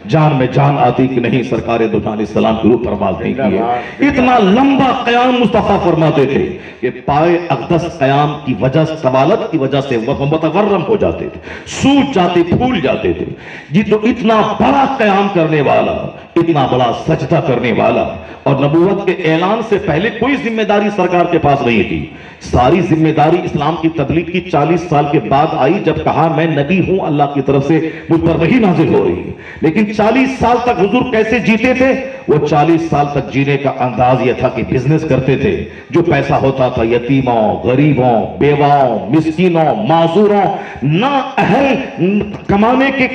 S1: جان میں جان آتی کہ نہیں سرکار دو جہاں علیہ السلام کی روح پرواز نہیں کی ہے۔ اتنا لمبا قیام مصطفیٰ فرماتے تھے کہ پائے اقدس قیام کی وجہ، سوالت کی وجہ سے وہ متورم ہو جاتے تھے، سوج جاتے، پھول جاتے تھے۔ جی تو اتنا بڑا قیام کرنے والا، اتنا بڑا سجدہ کرنے والا، اور نبوت کے اعلان سے پہلے کوئی ذمہ داری سرکار کے پاس نہیں تھی۔ ساری ذمہ داری اسلام کی تبلیغ کی 40 سال کے بعد آئی، جب کہا میں نبی ہوں، اللہ کی طرف سے مجھ پر وحی نازل ہو رہی ہے۔ لیکن 40 سال تک حضور کیسے جیتے تھے؟ وہ 40 سال تک جینے کا انداز یہ تھا کہ بزنس کرتے تھے، جو پیسہ ہوتا تھا یتیموں، غریبوں، بیواؤں، مسکینوں، معذوروں، نااہل کمانے کے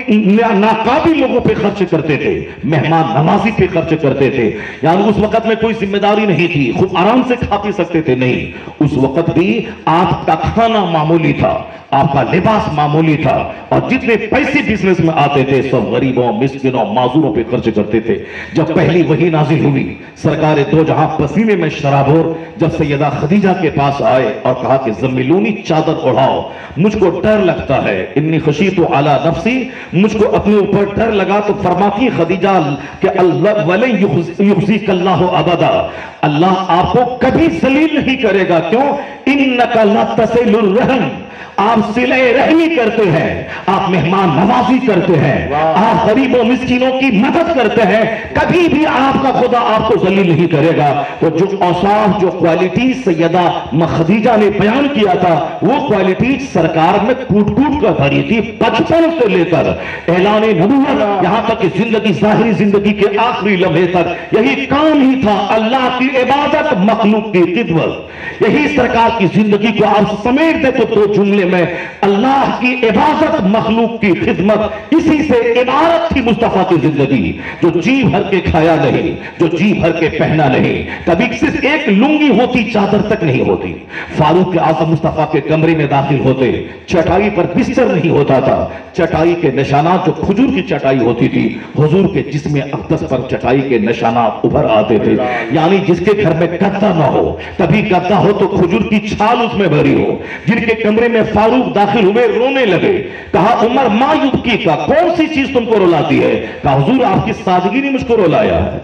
S1: ناقابل لوگوں پہ خرچ کرتے تھے، مہمان نوازی پہ خرچ کرتے تھے۔ یعنی اس وقت میں کوئی ذمہ داری نہیں تھی، خوب آرام سے کھا پی سکتے تھے، نہیں، اس وقت بھی آپ کا کھانا معمولی تھا، آپ کا لباس معمولی تھا، اور جتنے پیسے بزنس میں آتے تھے سب غریبوں، مسکینوں، معذوروں پہ خرچ کرتے تھے۔ جب پہلی وحی نازل ہوئی، سرکار دو جہاں پسینے میں شرابور جب سیدہ خدیجہ کے پاس آئے اور کہا کہ زملونی چادر اڑاؤ، مجھ کو ڈر لگتا ہے، انی خشیت علی نفسی، مجھ کو اپنے اوپر ڈر لگا، تو فرماتی خدیجہ
S3: کہ اللہ وَلَن يُخْزِيكَ اللَّهُ أَبَدًا، اللہ آپ کو کبھی ذلیل نہیں کرے گا. کیوں؟ إِنَّكَ لَتَصِلُ الرَّحِمَ، آپ صلہ رحمی کرتے ہیں، آپ مہمان نوازی کرتے ہیں، آپ غریب و مسکینوں کی مدد کرتے ہیں، کبھی بھی آپ کا خدا آپ کو ذلیل نہیں کرے گا. تو جو اوصاف، جو کوالٹی سیدہ خدیجہ نے بیان کیا تھا، وہ کوالٹی سرکار میں کوٹ کوٹ کر بھری تھی، بچپن سے لے کر اعلان نبوت یہاں تک کہ زندگی، ظاہری زندگی کے آخری لمحے تک یہی کام ہی تھا، اللہ کی عبادت، مخلوق کی خدمت. یہی سرکار کی زندگی کو آپ سمیٹ دے تو دو جملے میں اللہ کی عبادت، مخلوق کی خدمت، اسی سے عبارت تھی مصطفیٰ کی زندگی. جو جی بھر کے کھایا نہیں، جو جی بھر کے پہنا نہیں، کبھی صرف ایک لنگی ہوتی، چادر تک نہیں ہوتی. فاروق اعظم مصطفیٰ کے کمرے میں داخل ہوتے، چٹائی پر بستر نہیں ہوتا تھا، چٹائی کے نشانات جو کھجور کی چٹائی ہوتی تھی، حضور کے جسم اقدس پر چٹائی کے نشانات ابھر آتے تھے. یعنی جس کے گھر میں گدا نہ ہو، کبھی گدا ہو تو کھجور کی چھال اس میں بھری ہو. جن کے کمرے میں فاروق داخل ہوئے، رونے لگے. کہا عمر ما یبکی کا، کون سی چیز تم کو رلاتی ہے؟ کہا حضور آپ کی سادگی نے مجھ کو رلایا ہے.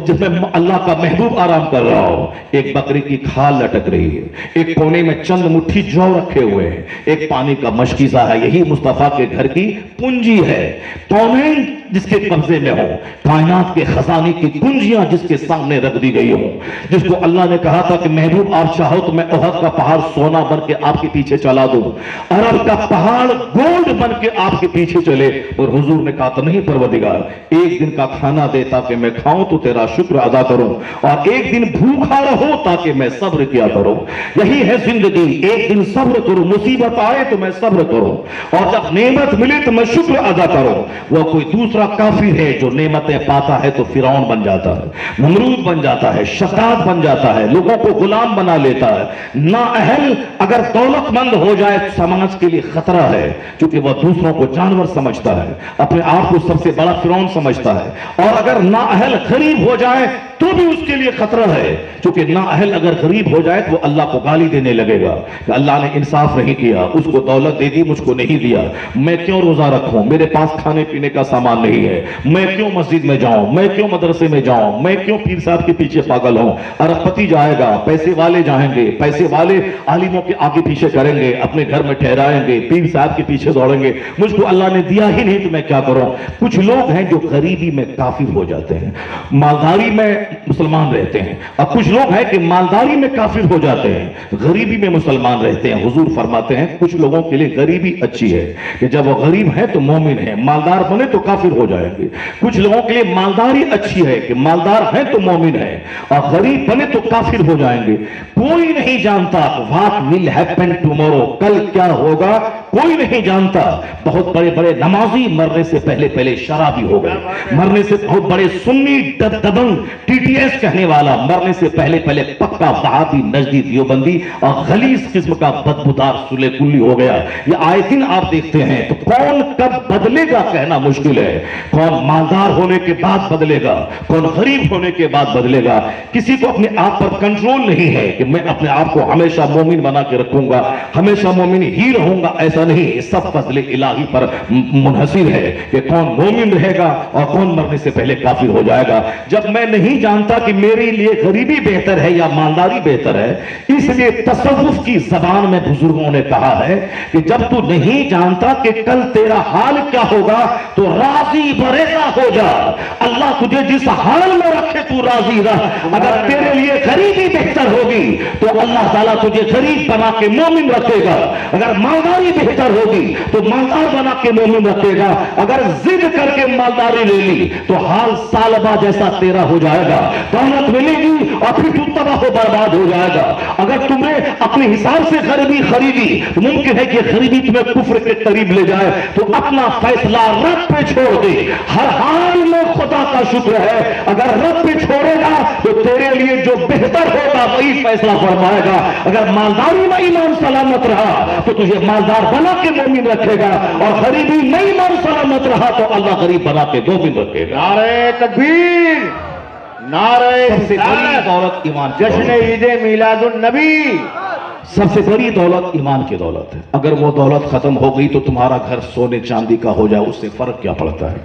S3: جس میں اللہ کا محبوب آرام کر رہا ہو، ایک بکری کی کھال لٹک رہی ہے، ایک کونے میں چند مٹھی جو رکھے ہوئے ہیں، ایک پانی کا مشکیزہ ہے. یہی مصطفیٰ کے گھر کی پونجی ہے. کونین جس کے قبضے میں ہو، کائنات کے خزانے کی کنجیاں جس کے سامنے رکھ دی گئی ہوں، جس کو اللہ نے کہا تھا کہ محبوب آپ چاہو تو میں احد کا پہاڑ سونا بن کے آپ کے پیچھے چلا دوں، عرب کا پہاڑ گولڈ بن کے آپ کے پیچھے چلے. اور حضور نے کہا تو نہیں پروردگار، ایک دن کا کھانا دے تاکہ میں کھاؤں تو تیرا شکر ادا کروں، اور ایک دن بھوکھا رہو تاکہ میں صبر کیا کروں. یہی ہے زندگی، ایک دن صبر کروں، مصیبت آئے تو میں صبر کروں، اور جب نعمت ملے تو میں شکر ادا کروں. وہ کوئی دوسرا کافر ہے جو نعمتیں پاتا ہے تو فرعون بن جاتا ہے، نمرود بن جاتا ہے، شداد بن جاتا ہے، لوگوں کو غلام بنا لیتا ہے. نااہل اگر دولت مند ہو جائے سماج کے لیے خطرہ ہے، کیونکہ وہ دوسروں کو جانور سمجھتا ہے، اپنے آپ کو سب سے بڑا فرعون سمجھتا ہے. اور اگر نااہل غریب ہو جائے تو بھی اس کے لیے خطرہ ہے، کیونکہ نااہل اگر غریب ہو جائے تو وہ اللہ کو گالی دینے لگے گا کہ اللہ نے انصاف نہیں کیا، اس کو دولت دے دی، مجھ کو نہیں دیا، میں کیوں روزہ رکھوں، میرے پاس کھانے پینے کا سامان نہیں ہے، میں کیوں مسجد میں جاؤں، میں کیوں مدرسے میں جاؤں، میں کیوں پیر صاحب کے پیچھے پاگل ہوں. ارب پتی جائے گا، پیسے والے جائیں گے، پیسے والے عالموں کے آگے پیچھے کریں گے، اپنے گھر میں ٹھہرائیں گے، پیر صاحب کے پیچھے دوڑیں گے، مجھ کو اللہ نے دیا ہی نہیں تو میں کیا کروں. کچھ لوگ ہیں جو غریبی میں کافر ہو جاتے ہیں، مالداری میں مسلمان رہتے ہیں، اور کچھ لوگ ہیں کہ مالداری میں کافر ہو جاتے ہیں، غریبی میں مسلمان رہتے ہیں. حضور فرماتے ہیں کچھ لوگوں کے لیے غریبی اچھی ہے کہ جب وہ غریب ہیں تو مومن ہیں، مالدار بنے تو کافر ہو جائیں گے. کچھ لوگوں کے لیے مالداری اچھی ہے کہ مالدار ہیں تو مومن ہیں، اور غریب بنے تو کافر ہو جائیں گے. کوئی نہیں جانتا what will happen tomorrow، کل کیا ہوگا کوئی نہیں جانتا. بہت بڑے بڑے نمازی مرنے سے پہلے پہلے شرابی ہو گئے، مرنے سے بہت بڑے سنی دبنگ ٹی ٹی ایس کہنے والا مرنے سے پہلے پہلے پکا وہابی نجدی دیوبندی اور غلیظ قسم کا بدبودار سلے کلی ہو گیا. یہ آئے دن آپ دیکھتے ہیں. تو کون کب بدلے گا کہنا مشکل ہے، کون مالدار ہونے کے بعد بدلے گا، کون غریب ہونے کے بعد بدلے گا. کسی کو اپنے آپ پر کنٹرول نہیں ہے کہ میں اپنے آپ کو ہمیشہ مومن بنا کے رکھوں گا، ہمیشہ مومن ہی رہوں گا، ایسا نہیں. سب فضل الہی پر منحصر ہے کہ کون مومن رہے گا اور کون مرنے سے پہلے کافر ہو جائے گا. جب میں نہیں جانتا کہ میرے لیے غریبی بہتر ہے یا مالداری بہتر ہے، اس لیے تصوف کی زبان میں بزرگوں نے کہا ہے کہ جب تو نہیں جانتا کہ کل تیرا حال کیا ہوگا تو راضی بریزہ ہو جا. اللہ تجھے جس حال میں رکھے تو راضی رہ. اگر تیرے لیے غریبی بہتر ہوگی تو اللہ تعالیٰ تجھے غریب بنا کے مومن رکھے گا. اگر مالداری بہتر ہوگی تو مالدار بنا کے مومن رکھے گا. اگر ضد کر کے مالداری لے لی تو حال سالبہ جیسا تیرا ہو جائے گا. دولت ملے گی اور پھر تو تباہ و برباد ہو جائے گا. اگر تمہیں اپنے حساب سے غریبی خریدی، ممکن ہے کہ غریبی تمہیں کفر کے قریب لے جائے، تو اپنا فیصلہ رب پہ چھوڑ دے. ہر حال میں خدا کا شکر ہے. اگر رب پہ چھوڑے گا تو تیرے لیے جو بہتر ہوگا وہی فیصلہ فرمائے گا. اگر مالداری میں ایمان سلامت رہا تو تجھے مالدار بنا کے مومن رکھے گا، اور غریبی میں ایمان سلامت رہا تو اللہ غریب بنا کے مومن رکھے گا.
S2: نعرہ تکبیر، نعرہ
S3: سب سے بڑی دولت ایمان کی
S2: جشن
S3: دولت.
S2: عید میلاد النبی.
S3: سب سے بڑی دولت ایمان کی دولت ہے. اگر وہ دولت ختم ہو گئی تو تمہارا گھر سونے چاندی کا ہو جائے، اس سے فرق کیا پڑتا ہے؟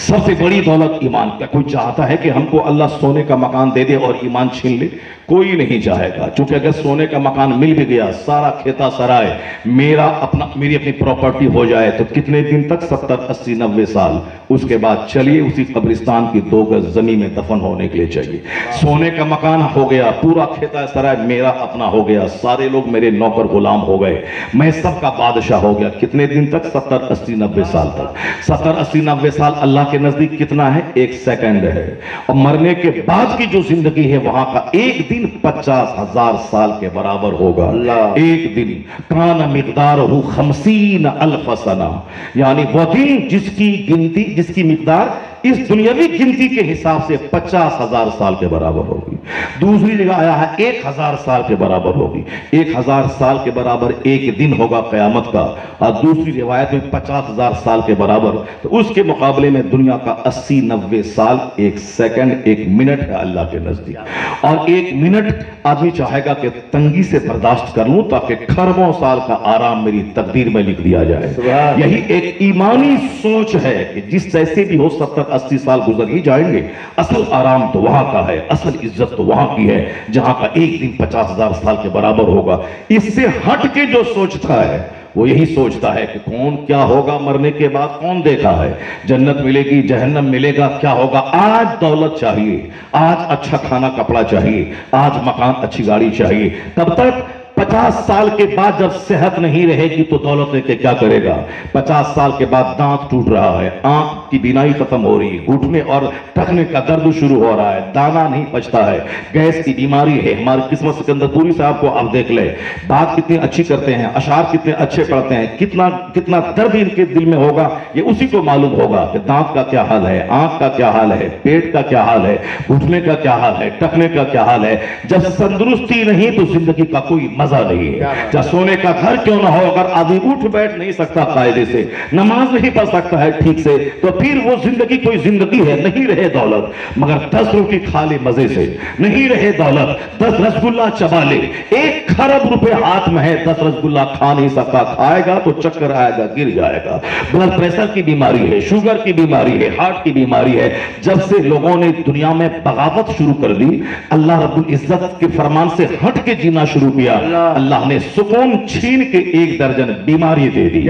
S3: سب سے بڑی دولت ایمان. کیا کوئی چاہتا ہے کہ ہم کو اللہ سونے کا مکان دے دے اور ایمان چھین لے؟ کوئی نہیں چاہے گا. چونکہ اگر سونے کا مکان مل بھی گیا، سارا کھیتا سرائے میری اپنی پراپرٹی ہو جائے تو کتنے دن تک؟ 70 80 90 سال. اس کے بعد چلیے اسی قبرستان کی 2 گز زمین میں دفن ہونے کے لیے چاہیے. سونے کا مکان ہو گیا، پورا کھیتا سرائے میرا اپنا ہو گیا، سارے لوگ میرے نوکر غلام ہو گئے، میں سب کا بادشاہ ہو گیا. کتنے دن تک؟ 70 80 90 سال تک. 70 80 90 سال اللہ کے نزدیک کتنا ہے؟ 1 سیکنڈ ہے. اور مرنے کے بعد کی جو زندگی ہے وہاں کا ایک دن 50,000 سال کے برابر ہوگا. ایک دن کان مقدارہ 50,000 سنہ، یعنی وہ دن جس کی مقدار اس دنیاوی گنتی کے حساب سے 50,000 سال کے برابر ہوگی. دوسری جگہ آیا ہے 1,000 سال کے برابر ہوگی. 1,000 سال کے برابر ایک دن ہوگا قیامت کا، اور دوسری روایت میں 50,000 سال کے برابر. تو اس کے مقابلے میں دنیا کا 80 90 سال 1 سیکنڈ 1 منٹ ہے اللہ کے نزدیک. اور 1 منٹ آدمی چاہے گا کہ تنگی سے برداشت کر لوں تاکہ کھربوں سال کا آرام میری تقدیر میں لکھ دیا جائے. یہی ایک ایمانی سوچ ہے کہ جس جیسے بھی ہو 70 80 سال گزر ہی جائیں گے، اصل آرام تو وہاں کا ہے، اصل عزت تو وہاں کی ہے جہاں کا ایک دن 50,000 سال کے برابر ہوگا. اس سے ہٹ کے جو سوچتا ہے وہ یہی سوچتا ہے کہ کون کیا ہوگا مرنے کے بعد، کون دیکھا ہے؟ جنت ملے گی، جہنم ملے گا، کیا ہوگا؟ آج دولت چاہیے، آج اچھا کھانا کپڑا چاہیے، آج مکان اچھی گاڑی چاہیے. کب تک؟ 50 سال کے بعد جب صحت نہیں رہے گی تو دولت لے کے کیا کرے گا؟ 50 سال کے بعد دانت ٹوٹ رہا ہے، آنکھ کی بینائی ختم ہو رہی ہے، گھٹنے اور ٹخنے کا درد شروع ہو رہا ہے، دانا نہیں پچتا ہے، گیس کی بیماری ہے. ہماری قسمت سکندر پوری صاحب کو آپ دیکھ لیں، بات کتنی اچھی کرتے ہیں، اشعار کتنے اچھے پڑھتے ہیں، کتنا درد ان کے دل میں ہوگا یہ اسی کو معلوم ہوگا کہ دانت کا کیا حال ہے، آنکھ کا کیا حال ہے، پیٹ کا کیا حال ہے، گھٹنے کا کیا حال ہے، ٹخنے کا کیا حال ہے. جب تندرستی نہیں تو زندگی کا کوئی مزہ نہیں ہے. جب سونے کا گھر کیوں نہ ہو، اگر آدمی اٹھ بیٹھ نہیں سکتا قاعدے سے، نماز نہیں پڑھ سکتا ہے ٹھیک سے، تو پھر وہ زندگی کوئی زندگی ہے نہیں. رہے دولت مگر 10 روٹی کھا لے مزے سے، نہیں رہے دولت 10 رسگلہ چبا لے. 1 خرب روپے ہاتھ میں ہے، 10 رسگلہ کھا نہیں سکتا، کھائے گا تو چکر آئے گا، گر جائے گا. بلڈ پریشر کی بیماری ہے، شوگر کی بیماری ہے، ہارٹ کی بیماری ہے. جب سے لوگوں نے دنیا میں بغاوت شروع کر دی، اللہ رب العزت کے فرمان سے ہٹ کے جینا شروع کیا، اللہ نے سکون چھین کے 1 درجن بیماری دے دی.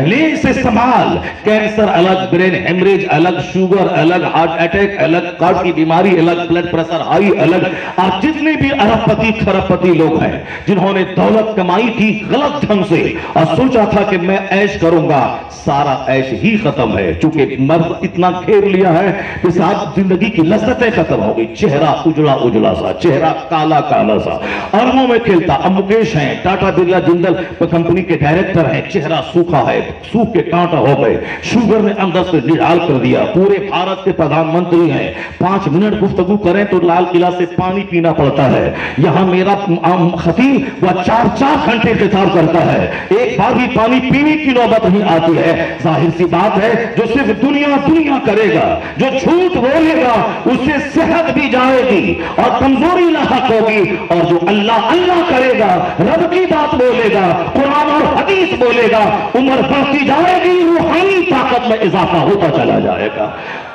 S3: لے سے سنبھال، کینسر الگ، برین ہیمریج الگ، شوگر الگ، ہارٹ اٹیک الگ، کارڈ کی بیماری الگ، بلڈ پریشر ہائی الگ. اور جتنے بھی ارب پتی کھرب پتی لوگ ہیں جنہوں نے دولت کمائی تھی غلط ڈھنگ سے اور سوچا تھا کہ میں عیش کروں گا، سارا عیش ہی ختم ہے. چونکہ مرض اتنا گھیر لیا ہے کہ صاحب زندگی کی لذتیں ختم ہو گئی. چہرہ اجڑا اجڑا سا، چہرہ کالا کالا سا، ارموں میں کھیلتا. اب مکیش ہیں، ٹاٹا برلا جندل کمپنی کے ڈائریکٹر ہیں، چہرہ سوکھا ہے، سوکھ کے کانٹا ہو گئے، شوگر نے اندر سے نڈال کر دیا. پورے بھارت کے پردھان منتری ہیں، 5 منٹ گفتگو کریں تو لال قلعہ سے پانی پینا پڑتا ہے. یہاں میرا خطیب وہ 4 گھنٹے خطاب کرتا ہے، ایک بار بھی پانی پینے کی نوبت نہیں آتی ہے. ظاہر سی بات ہے جو صرف دنیا کرے گا، جو جھوٹ بولے گا اس سے صحت بھی جائے گی اور کمزوری لاحق ہوگی. اور جو اللہ کرے گا، رب کی بات بولے گا، قرآن اور حدیث بولے گا، عمر بڑھتی جائے گی، روحانی طاقت میں اضافہ ہوتا چلا جائے گا.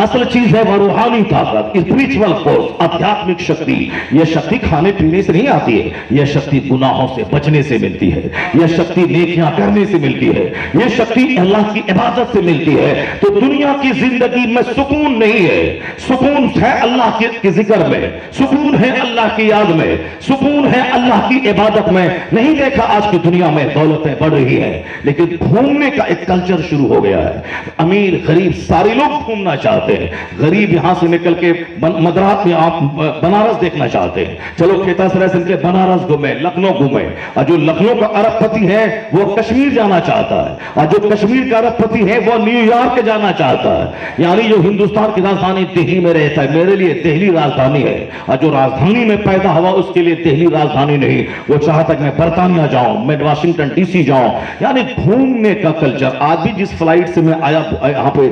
S3: اصل چیز ہے وہ روحانی طاقت، اسپریچول فورس، آدھیاتمک شکتی. یہ شکتی کھانے پینے سے نہیں آتی ہے، یہ شکتی گناہوں سے بچنے سے ملتی ہے، یہ شکتی نیکیاں کرنے سے ملتی ہے، یہ شکتی اللہ کی عبادت سے ملتی ہے. تو دنیا کی زندگی میں سکون نہیں ہے. سکون ہے اللہ کے ذکر میں، سکون ہے اللہ کی یاد میں، سکون ہے اللہ کی عبادت میں. نہیں دیکھا آج کی دنیا میں دولتیں بڑھ رہی ہیں لیکن گھومنے کا ایک کلچر شروع ہو گیا ہے. امیر غریب سارے لوگ گھومنا چاہتے ہیں. غریب یہاں سے نکل کے مدرات میں آپ بنارس دیکھنا چاہتے ہیں، چلو کھیتا سرائے سے نکلے بنارس گھومے، لکھنؤ گھومے. اور جو لکھنؤ کا ارب پتی ہے وہ کشمیر جانا چاہتا ہے، اور جو کشمیر کا ارب پتی ہے وہ نیو یارک جانا چاہتا ہے. یعنی جو ہندوستان کی راجدھانی دہلی میں رہتا ہے، میرے لیے دہلی راجدھانی ہے، اور جو راجدھانی میں پیدا ہوا اس کے لیے دہلی راجدھانی نہیں. وہ چاہتا تک میں برطانیہ جاؤں، میں واشنگٹن ڈی سی جاؤں، یعنی گھومنے کا کلچر. آج بھی جس فلائٹ سے میں آیا یہاں پہ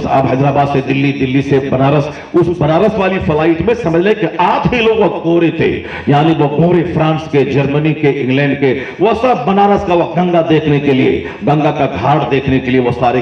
S3: آپ حیدرآباد سے دلی، دلی سے بنارس، اس بنارس والی فلائٹ میں سمجھ لیں کہ آدھے لوگ وہ گورے تھے، یعنی وہ گورے فرانس کے، جرمنی کے، انگلینڈ کے، وہ سب بنارس کا وہ گنگا دیکھنے کے لیے، گنگا کا گھاٹ دیکھنے کے لیے وہ سارے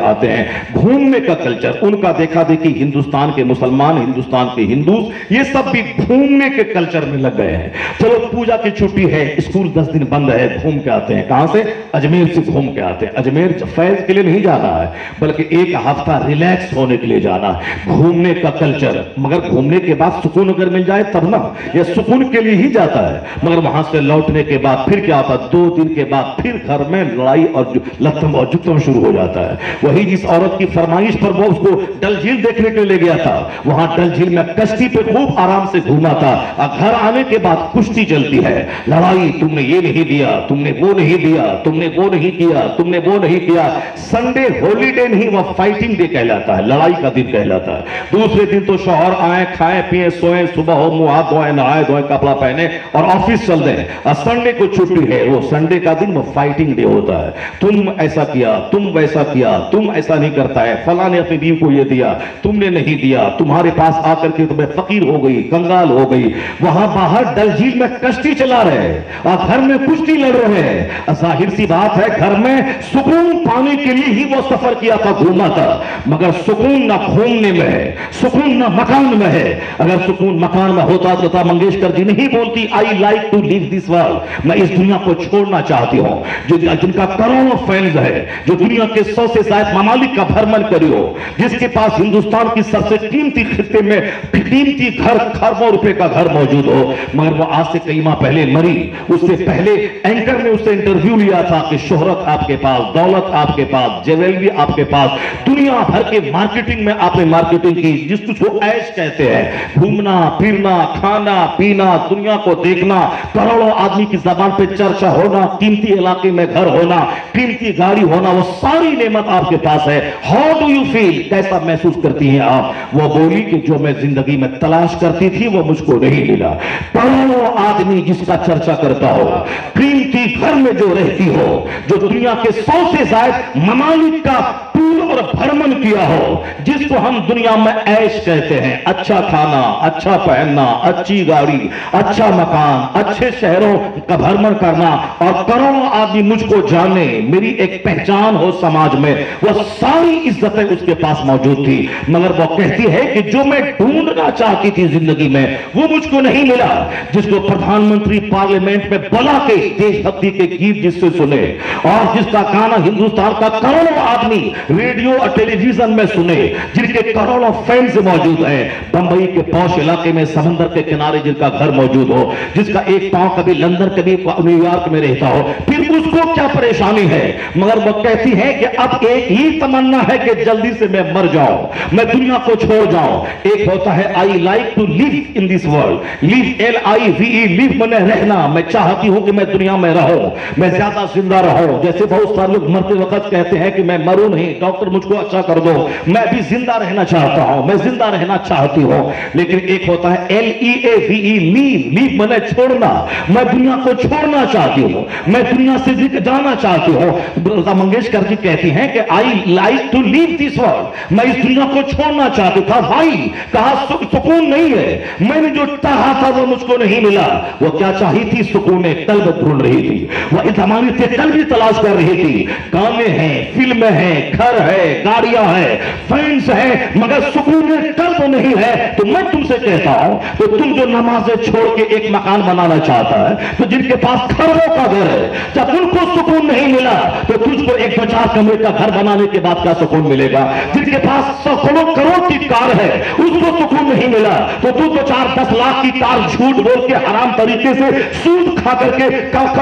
S3: آتے ہیں. گھومنے کا کلچر ان کا دیکھا دیکھی. ہندوستان کے مسلمان، ہندوستان کے ہندوز، یہ سب بھی گھومنے کے کلچر میں لگ گئے ہیں. چلو پوجا کی چھٹی ہے، اسکول 10 دن بند ہے، گھوم کے آتے ہیں. کہاں سے؟ اجمیر سے گھوم کے آتے ہیں. اجمیر فیض کے لیے نہیں جانا ہے بلکہ ایک ہفتہ ریلیکس ہونے کے لیے جانا ہے. گھومنے کا کلچر. مگر گھومنے کے بعد سکون اگر مل جائے تب نہ، یہ سکون کے لیے ہی جاتا ہے. مگر وہاں سے لوٹنے کے بعد پھر کیا ہوتا ہے؟ 2 دن کے بعد پھر گھر میں لڑائی اور لطم اور جتم شروع ہو جاتا ہے. وہی جس عورت کی فرمائش پر وہ اس کو ڈل جھیل دیکھنے کے لے گیا تھا، وہاں ڈل جھیل میں کشتی پہ خوب آرام سے گھوما تھا. گھر آنے کے بعد کشتی چلتی ہے، لڑائی. تم نے یہ نہیں دیا، تم نے وہ نہیں دیا، تم نے وہ نہیں کیا، تم نے وہ نہیں کیا. سنڈے ہولیڈے نہیں، وہ فائٹنگ ڈے کہلاتا ہے، لڑائی کا دن کہلاتا ہے. دوسرے دن تو شوہر آئے، کھائیں پیئیں، سوئیں، صبح ہو منہ ہاتھ دھوئیں، نہائے دھوئیں، کپڑا پہنے اور آفس چل دیں. اور سنڈے کو چھٹی ہے، وہ سنڈے کا دن وہ فائٹنگ ڈے ہوتا ہے. تم ایسا کیا، تم ویسا کیا، تم ایسا نہیں کرتا ہے، فلاں نے اپنی بیوی کو یہ دیا، تم نے نہیں دیا، تمہارے پاس آ کر کے تمہیں فقیر ہو گئی، کنگال ہو گئی. وہاں باہر ڈل جھیل میں کشتی چلا رہے اور گھر میں کشتی لڑ رہے ہیں. ظاہر سی بات ہے گھر میں سکون پانے کے لیے ہی وہ سفر کیا تھا، گھوما تھا. مگر سکون نہ گھومنے میں ہے، سکون نہ مکان میں ہے. اگر سکون مکان میں ہوتا تو لتا منگیشکر جی نہیں بولتی I like to live this world, میں اس دنیا کو چھوڑنا چاہتی ہوں. جن کا کروڑوں فینز ہے، جو دنیا کے 100 سے زائد ممالک کا بھرمن کری ہو، جس کے پاس ہندوستان کی سب سے قیمتی خطے میں قیمتی گھر، خربوں روپے کا گھر موجود ہو، مگر وہ آج سے کئی ماہ پہلے مری. اس سے پہلے اینکر نے اس سے انٹرویو لیا تھا کہ شہرت آپ کے پاس، دولت آپ کے پاس، جیولری آپ کے پاس، دنیا بھر کے مارکیٹنگ میں آپ نے مارکیٹنگ کی، جس کو عیش کہتے ہیں، گھومنا پھرنا، کھانا پینا، دنیا کو دیکھنا، کروڑوں آدمی کی زبان پہ چرچا ہونا، قیمتی علاقے میں گھر ہونا، قیمتی گاڑی ہونا، وہ ساری نعمت آپ کے پاس ہے. How do you feel? کیسا محسوس کرتی ہیں آپ؟ وہ بولی کہ جو میں زندگی میں تلاش کرتی تھی وہ مجھ کو نہیں ملا. کروڑوں آدمی جس کا چرچا کرتا ہو، قیمتی گھر میں جو رہتی ہو، جو دنیا کے 100 سے زائد ممالک کا ٹور اور بھرمن کیا ہو، جس کو ہم دنیا میں عیش کہتے ہیں، اچھا کھانا، اچھا پہننا، اچھی گاڑی، اچھا مکان، اچھے شہروں کا بھرمن کرنا، اور کروڑوں آدمی مجھ کو جانے، میری ایک پہچان ہو سماج میں، وہ ساری عزتیں اس کے پاس موجود تھی. مگر وہ کہتی ہے کہ جو میں ڈھونڈنا چاہتی تھی زندگی میں وہ مجھ کو نہیں ملا. جس کو پردھان منتری پارلیمنٹ میں بلا کے دیش بھکتی کے گیت جس سے سنے، اور جس کا گانا ہندوستان کا کروڑوں آدمی ریڈیو اور ٹیلی ویژن میں سنے، جن کے کروڑوں فینز موجود ہیں، بمبئی کے پوش علاقے میں سمندر کے کنارے جن کا گھر موجود ہو، جس کا ایک پاؤں کبھی لندن کبھی نیو یارک میں رہتا ہو، پھر اس کو کیا پریشانی ہے؟ مگر وہ کہتی ہے کہ اب ایک ہی تمنا ہے کہ جلدی سے میں مر جاؤں، میں دنیا کو چھوڑ جاؤں. ایک ہوتا ہے I like to live in this world. Live L-I-V-E, live منے رہنا. میں چاہتی ہوں کہ میں دنیا میں رہوں، میں زیادہ زندہ رہوں. جیسے بہت سارے لوگ مرتے وقت کہتے ہیں کہ میں مروں نہیں، ڈاکٹر مجھ کو اچھا کر دو، میں بھی زندہ رہنا چاہتا ہوں، میں زندہ رہنا چاہتی ہوں. لیکن ایک ہوتا ہے L-E-A-V-E, leave. Leave منے چھوڑنا. میں دنیا کو چھوڑنا چاہتی ہوں، میں دنیا سے جانا چاہتی ہوں. لتا منگیشکر جی کہتی ہیں کہ I like to leave this world. میں اس دنیا کو چھوڑنا چاہتی تھا. بھائی کہا سکون نہیں ہے، میں نے جو چاہا تھا وہ مجھ کو نہیں ملا. وہ کیا چاہی تھی؟ سکون قلب ڈھونڈ رہی تھی، وہ اطمینان قلب بھی تلاش کر رہی تھی. گانے ہیں، فلمیں ہیں، گھر ہے، گاڑیاں ہیں، فینس ہیں، مگر سکون قلب نہیں ہے. تو میں تم سے کہتا ہوں کہ تم جو نمازیں چھوڑ کے ایک مکان بنانا چاہتا ہے، تو جن کے پاس کروڑوں کا گھر ہے، جب ان کو سکون نہیں ملا تو تجھ کو ایک 50 کمرے کا گھر بنانے کے بعد کیا سکون ملے گا؟ جن کے پاس سینکڑوں کروڑ کی کار ہے اس کو سکون نہیں ملا تو تو 4-10 لاکھ کی کار جھوٹ بول کے حرام طریقے سے سود کھا کر کے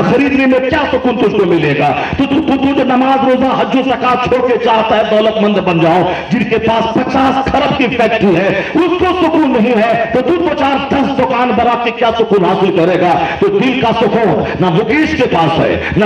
S3: خریدنے میں کیا سکون تجھ کو ملے گا؟ تو جو نماز روزہ حج و زکات چھوڑ کے چاہتا ہے دولت مند بن جاؤ، جن کے پاس 50 کھرب کی فیکٹری ہے اس کو سکون نہیں ہے تو تو 4-10 دکان بنا کے کیا سکون حاصل کرے گا؟ تو دل کا سکون نہ مکیش کے پاس ہے، نہ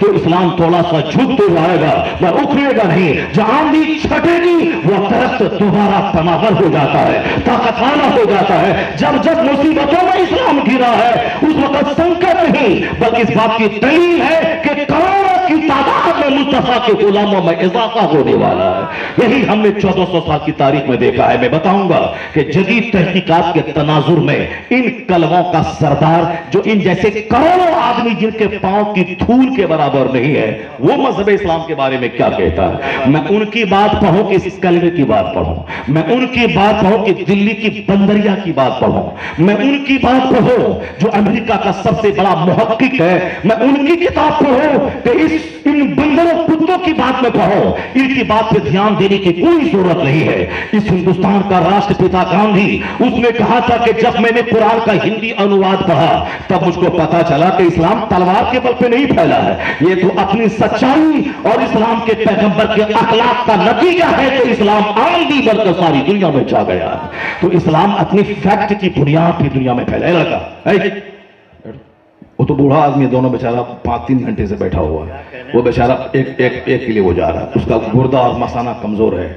S3: تو اسلام تھوڑا سا جھک تو جائے گا مگر اکھڑے گا نہیں. جہاں بھی چھٹے گی وہ درخت دوبارہ تناور ہو جاتا ہے, طاقت والا ہو جاتا ہے. جب جب مصیبتوں میں اسلام گرا ہے اس وقت سنکٹ نہیں بلکہ اس بات کی دلیل ہے کہ کروڑوں کی تعداد میں مصطفیٰ کے غلاموں میں اضافہ ہونے والا ہے. یہی ہم نے 1400 سال کی تاریخ میں دیکھا ہے. میں بتاؤں گا کہ جدید تحقیقات کے تناظر میں ان کلموں کا سردار جو ان جیسے کروڑوں آدمی جن کے پاؤں کی دھول کے برابر نہیں ہے وہ مذہب اسلام کے بارے میں کیا کہتا ہے. میں ان کی بات پڑھوں کہ اس کلمے کی بات پڑھوں, میں ان کی بات پڑھوں کہ دلی کی بندریا کی بات پڑھوں, میں ان کی بات پڑھوں جو امریکہ کا سب سے بڑا محقق ہے, میں ان کی کتاب پڑھوں کہ ان بندروں کتوں کی بات میں پڑھوں. ان کی بات پہ دھیان دینے کی کوئی ضرورت نہیں ہے. اس ہندوستان کا راشٹر پتا گاندھی اس نے کہا تھا کہ جب میں نے قرآن کا ہندی انواد پڑھا تب مجھ کو پتا چلا کہ اسلام تلوار کے بل پہ نہیں پھیلا ہے, یہ تو اپنی سچائی اور اسلام کے پیغمبر کے اخلاق کا نتیجہ ہے کہ اسلام آندھی بڑھ کر ساری دنیا میں چھا گیا ہے. تو اسلام اپنی فیکٹ کی بنیاد پہ دنیا میں پھیلے لگا.
S1: وہ تو بوڑھا آدمی ہے, دونوں بیچارہ 5-3 گھنٹے سے بیٹھا ہوا ہے. وہ بیچارہ ایک کے لیے وہ جا رہا ہے, اس کا گردہ اور مثانہ کمزور ہے,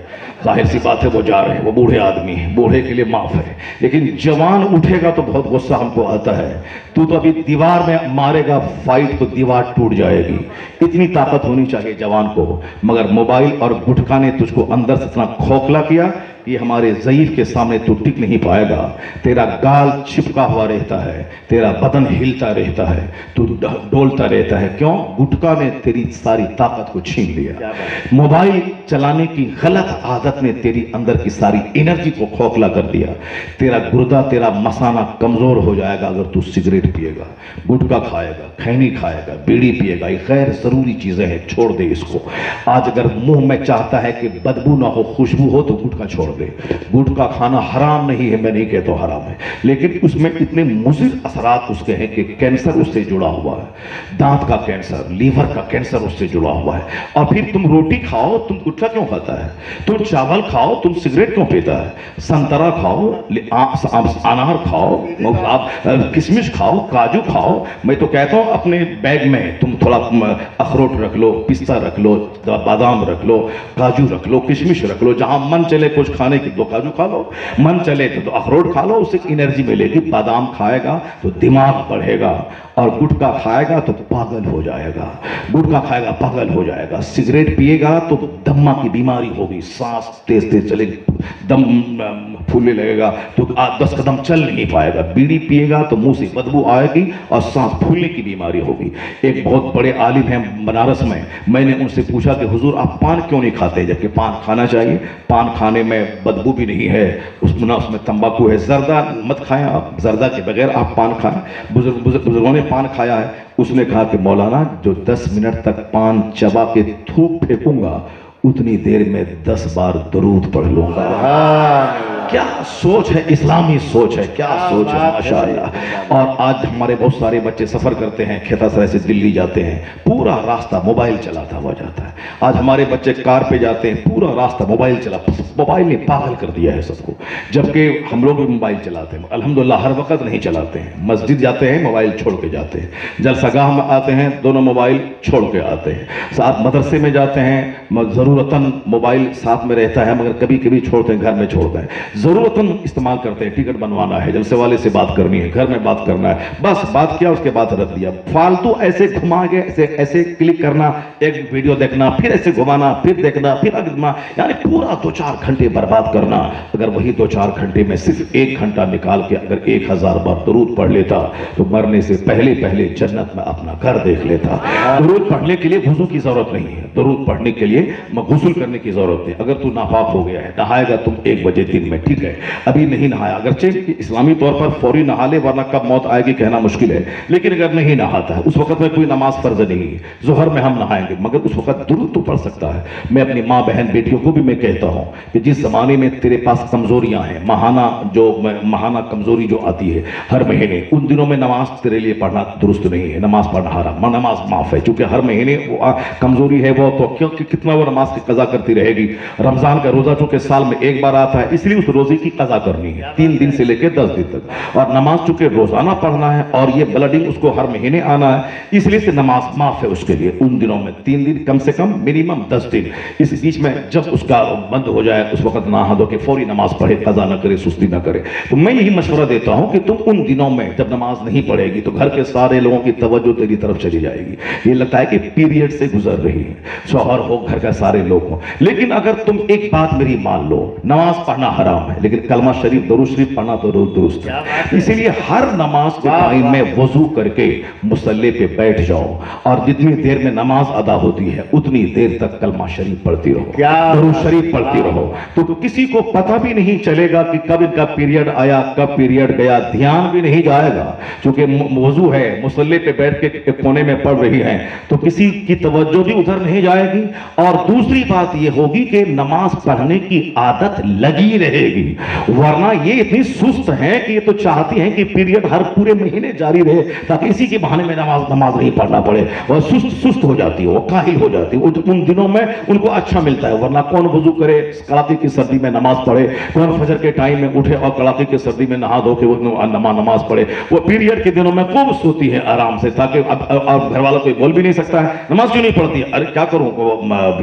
S1: ظاہر سی بات ہے وہ جا رہے ہیں, وہ بوڑھے آدمی ہیں, بوڑھے کے لیے معاف ہے. لیکن جوان اٹھے گا تو بہت غصہ ہم کو آتا ہے. تو ابھی دیوار میں مارے گا فائٹ تو دیوار ٹوٹ جائے گی. اتنی طاقت ہونی چاہیے جوان کو, مگر موبائل اور گٹکا نے تجھ کو اندر سے اتنا کھوکھلا کیا یہ ہمارے ضعیف کے سامنے تو ٹک نہیں پائے گا. تیرا گال چپکا ہوا رہتا ہے, تیرا بدن ہلتا رہتا ہے, تو ڈولتا رہتا ہے. کیوں؟ گٹکا نے تیری ساری طاقت کو چھین لیا. موبائل چلانے کی غلط عادت نے تیری اندر کی ساری انرجی کو کھوکھلا کر دیا. تیرا گردہ تیرا مثانہ کمزور ہو جائے گا اگر تو سگریٹ پیے گا, گٹکا کھائے گا, کھینی کھائے گا, بیڑی پیے گا. یہ غیر ضروری چیزیں ہیں, چھوڑ دے اس کو. آج اگر منہ میں چاہتا ہے کہ بدبو نہ ہو خوشبو ہو تو گٹکا چھوڑ دے. گٹکا کھانا حرام نہیں ہے, میں نہیں کہتا حرام ہے, لیکن اس میں اتنے مضر اثرات اس کے ہیں کہ کینسر اس سے جڑا ہوا ہے, دانت کا کینسر, لیور کا کینسر اس سے جڑا ہوا ہے. اور پھر تم روٹی کھاؤ تم گٹکا کیوں کھاتا ہے, تم چاول کھاؤ تم سگریٹ کیوں پیتا ہے, سنترا کھاؤ, انار کھاؤ, کشمش کھاؤ, کاجو کھاؤ. میں تو کہتا ہوں اپنے بیگ میں تم تھوڑا اخروٹ رکھ لو, پستہ رکھ لو, بادام رکھ لو, کاجو رکھ لو, کشمش رکھ لو. جہاں من چلے کچھ کھانے کی تو کاجو کھا لو, من چلے تو اخروٹ کھا لو, اس سے انرجی ملے گی. بادام کھائے گا تو دماغ بڑھے گا, اور گٹکا کھائے گا تو پاگل ہو جائے گا. گٹکا کھائے گا پاگل ہو جائے گا. سگریٹ پیے گا تو دمہ کی بیماری ہوگی, سانس تیز تیز چلے گی, دم پھولنے لگے گا تو 10 قدم چل نہیں پائے گا. بیڑی پیے گا تو منہ سے بدبو آئے گی اور سانس پھولنے کی بیماری ہوگی. ایک بہت بڑے عالم ہیں بنارس میں نے ان سے پوچھا کہ حضور آپ پان کیوں نہیں کھاتے, جبکہ پان کھانا چاہیے, پان کھانے میں بدبو بھی نہیں ہے, اس میں تمباکو ہے. زردہ مت کھائیں آپ, زردہ کے بغیر آپ پان کھائیں. بزرگوں نے پان کھایا ہے. اس نے کہا کہ مولانا جو 10 منٹ تک پان چبا کے تھوک پھینکوں گا اتنی دیر میں 10 بار درود پڑھ لوں گا. کیا سوچ ہے, اسلامی سوچ ہے, کیا سوچ ہے ماشاءاللہ. اور آج ہمارے بہت سارے بچے سفر کرتے ہیں, کھیتا سرائے سے دلی جاتے ہیں, پورا راستہ موبائل چلاتا ہوا جاتا ہے. آج ہمارے بچے کار پہ جاتے ہیں, پورا راستہ موبائل موبائل نے پاگل کر دیا ہے سب کو. جبکہ ہم لوگ بھی موبائل چلاتے ہیں, الحمدللہ ہر وقت نہیں چلاتے ہیں. مسجد جاتے ہیں موبائل چھوڑ کے جاتے ہیں, جلسہ گاہ میں آتے ہیں دونوں موبائل چھوڑ کے آتے ہیں, ساتھ مدرسے میں جاتے ہیں ضرورتاً موبائل ساتھ میں رہتا ہے مگر کبھی کبھی چھوڑتے ہیں, گھر میں چھوڑتے ہیں, ضرورتاً استعمال کرتے ہیں. ٹکٹ بنوانا ہے, جلسے والے سے بات کرنی ہے, گھر میں بات کرنا ہے, بس بات کیا اس کے بعد رکھ دیا. فالتو ایسے گھما کے ایسے کلک کرنا, ایک ویڈیو دیکھنا, پھر ایسے گھمانا, پھر دیکھنا, پھر گھمانا, یعنی پورا 2-4 گھنٹے برباد کرنا. اگر وہی 2-4 گھنٹے میں صرف 1 گھنٹہ نکال کے اگر 1000 بار درود پڑھ لیتا تو مرنے سے پہلے جنت میں اپنا گھر دیکھ لیتا. درود پڑھنے کے لیے وضو کی ضرورت نہیں ہے, درود پڑھنے کے لیے غسل کرنے کی ضرورت ہے. اگر تو ناپاک ہو گیا ہے, نہائے گا تم 1 بجے دن میں, ٹھیک ہے, ابھی نہیں نہایا, اگرچہ اسلامی طور پر فوری نہا لے ورنہ کب موت آئے گی کہنا مشکل ہے, لیکن اگر نہیں نہاتا ہے اس وقت میں کوئی نماز فرض نہیں ہے, ظہر میں ہم نہائیں گے مگر اس وقت درود تو پڑھ سکتا ہے. میں اپنی ماں بہن بیٹیوں کو بھی میں کہتا ہوں کہ جس زمانے میں تیرے پاس کمزوریاں ہیں, ماہانہ کمزوری جو آتی ہے ہر مہینے, ان دنوں میں نماز تیرے لیے پڑھنا درست نہیں ہے, نماز پڑھنا حرام, نماز معاف ہے. چونکہ ہر مہینے وہ کمزوری ہے وہ تو کتنا وہ نماز کی قضا کرتی رہے گی. رمضان کا روزہ چونکہ سال میں 1 بار آتا ہے اس لیے اس
S3: روزے کی قضا کرنی ہے 3 دن سے لے کے 10 دن تک، اور نماز چونکہ روزانہ پڑھنا ہے اور یہ بلڈنگ اس کو ہر مہینے آنا ہے، اس لیے سے نماز معاف ہے اس کے لیے ان دنوں میں 3 دن کم سے کم منیمم 10 دن۔ اس بیچ میں جب اس کا بند ہو جائے اس وقت نہا دھو کے فوری نماز پڑھے، قضا نہ کرے، سستی نہ کرے۔ تو میں یہی مشورہ دیتا ہوں کہ تم ان دنوں میں جب نماز نہیں پڑھے گی تو گھر کے سارے لوگوں کی توجہ تیری طرف چلی جائے گی، یہ لگتا ہے کہ پیریڈ سے گزر رہی ہے، شوہر ہو، گھر کا سارے لوگ ہوں۔ لیکن اگر تم ایک بات میری مان لو، نماز پڑھنا حرام ہے لیکن کلمہ شریف درود شریف پڑھنا تو درست ہے، اسی لیے ہر نماز کے ٹائم میں وضو کر کے مصلی پہ بیٹھ جاؤ اور جتنی دیر میں نماز ادا ہوتی ہے اتنی دیر تک کلمہ شریف پڑھتی رہو، درود شریف پڑھتی رہو، تو کسی کو پتہ بھی نہیں چلے گا کہ کب ان کا پیریڈ آیا کب پیریڈ گیا، دھیان بھی نہیں جائے گا، چونکہ وضو ہے، مصلی پہ بیٹھ کے ایک کونے میں پڑھ رہی ہیں تو کسی کی توجہ بھی ادھر نہیں جائے گی۔ اور دوسری بات یہ ہوگی کہ نماز پڑھنے کی عادت لگی رہے گی، ورنہ یہ اتنی سست ہیں کہ یہ تو چاہتی ہیں کہ پیریڈ ہر پورے مہینے جاری رہے تاکہ اسی کے بہانے میں نماز نہیں پڑھنا پڑے، اور سست ہو جاتی ہے، وہ کاہل ہو جاتی ہے۔ ان دنوں میں ان کو اچھا ملتا ہے، ورنہ کون وضو کرے کڑاکے کی سردی میں نماز پڑھے، کون فجر کے ٹائم میں اٹھے اور کڑاکے کی سردی میں نہا دھو کے نماز پڑھے۔ وہ پیریڈ کے دنوں میں خوب سوتی ہے آرام سے، تاکہ اب گھر والا کوئی بول بھی نہیں سکتا ہے نماز کیوں نہیں پڑھتی، ارے کیا کروں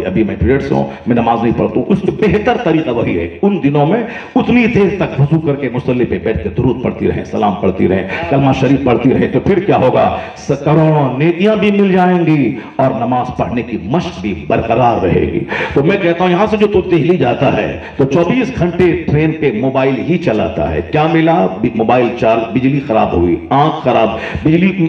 S3: ابھی میں پیریڈ سے ہوں، میں نماز نہیں پڑھتا ہوں۔ اس کا بہتر طریقہ وہی ہے، ان دنوں میں اتنی دیر تک وضو کر کے مصلی پہ بیٹھ کے درود پڑھتی رہیں، سلام پڑھتی رہیں، کلمہ شریف پڑھتی رہیں، تو پھر کیا ہوگا، کروڑوں نیکیاں بھی مل جائیں گی اور نماز پڑھنے کی مشق بھی برقرار رہے گی۔ تو میں کہتا ہوں یہاں سے جو تو دہلی جاتا ہے تو 24 گھنٹے ٹرین پہ موبائل ہی چلاتا ہے، کیا ملا، موبائل چارج، بجلی خراب ہوئی، آنکھ خراب، بجلی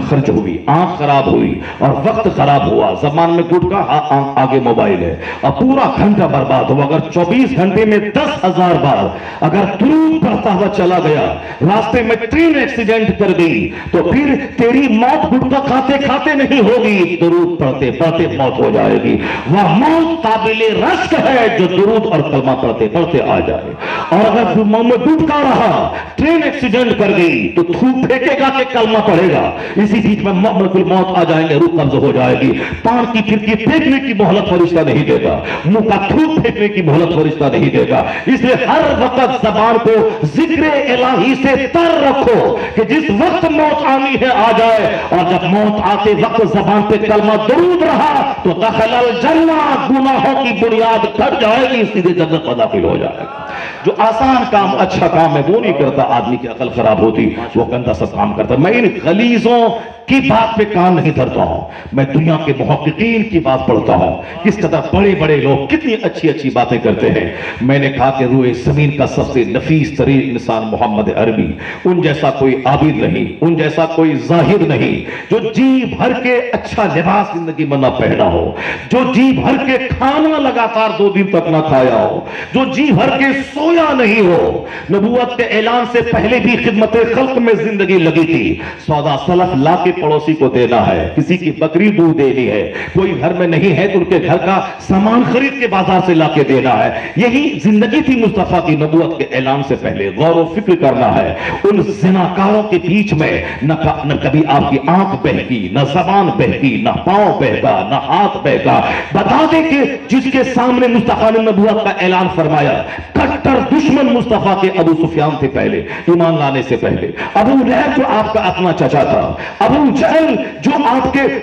S3: خرچ ہوئی، آنکھ خراب ہوئی اور وقت خراب ہوا، زبان میں گٹکا، آگے موبائل ہے، اور پورا گھنٹہ برباد ہوا۔ اگر 24 گھنٹے میں 10,000 بار اگر درود پڑھتا ہوا چلا گیا، راستے میں ٹرین ایکسیڈنٹ کر گئی تو پھر تیری موت گٹکا کھاتے کھاتے نہیں ہوگی، درود پڑھتے پڑھتے موت ہو جائے گی۔ وہ موت قابل رشک ہے جو درود اور کلمہ پڑھتے پڑھتے آ جائے، اور اگر منہ میں گٹکا رہا، ٹرین ایکسیڈنٹ کر گئی تو تھوک پھینکے گا کہ کلمہ پڑھے گا، اسی بیچ میں ملکل موت آ جائیں گے، روح قبض ہو جائے گی۔ پان کی پھرکی پھینکنے کی مہلت فرشتہ نہیں دے گا، منہ کا تھوک پھینکنے کی مہلت فرشتہ نہیں دے گا۔ اس لیے ہر وقت زبان کو ذکر الہی سے تر رکھو کہ جس وقت موت آنی ہے آ جائے، اور جب موت آتے وقت زبان پہ کلمہ درود رہا تو دخل الجنہ، گناہوں کی بنیاد کٹ جائے گی، سیدھے جنت میں داخل ہو جائے گا۔ جو آسان کام اچھا کام ہے وہ نہیں کرتا، آدمی کی عقل خراب ہوتی، وہ گندا سب کام کرتا۔ میں ان غلیظوں کی بات پہ کان نہیں دھرتا ہوں، میں دنیا کے محققین کی بات پڑھتا ہوں، کس قدر بڑے بڑے لوگ کتنی اچھی اچھی باتیں کرتے ہیں۔ میں نے کہا کہ روئے زمین کا سب سے نفیس ترین انسان محمد عربی، ان جیسا کوئی عابد نہیں، ان جیسا کوئی زاہد نہیں، جو جی بھر کے اچھا لباس زندگی میں نہ پہنا ہو، جو جی بھر کے کھانا لگاتار 2 دن تک نہ کھایا ہو، جو جی بھر کے سویا نہیں ہو۔ نبوت کے اعلان سے پہلے بھی خدمت خلق میں زندگی لگی تھی، سودا سلف لا کے پڑوسی کو دینا ہے، کسی کی بکری دودھ دینی ہے، کوئی گھر میں نہیں ہے تو ان کے گھر کا سامان خرید کے بازار سے لا کے دینا ہے۔ یہی زندگی تھی مصطفیٰ کی نبوت کے اعلان سے پہلے۔ غور و فکر کرنا ہے، ان زناکاروں کے بیچ میں نہ کبھی آپ کی آنکھ بہکی، نہ زبان بہکی، نہ پاؤں بہکا، نہ ہاتھ بہکا۔ بتا دے کہ جس کے سامنے مصطفیٰ نے نبوت کا اعلان فرمایا، کٹر دشمن مصطفیٰ کے ابو سفیان تھے پہلے، ایمان لانے سے پہلے، ابو لہب جو آپ کا اپنا چچا تھا، ابو جہل جو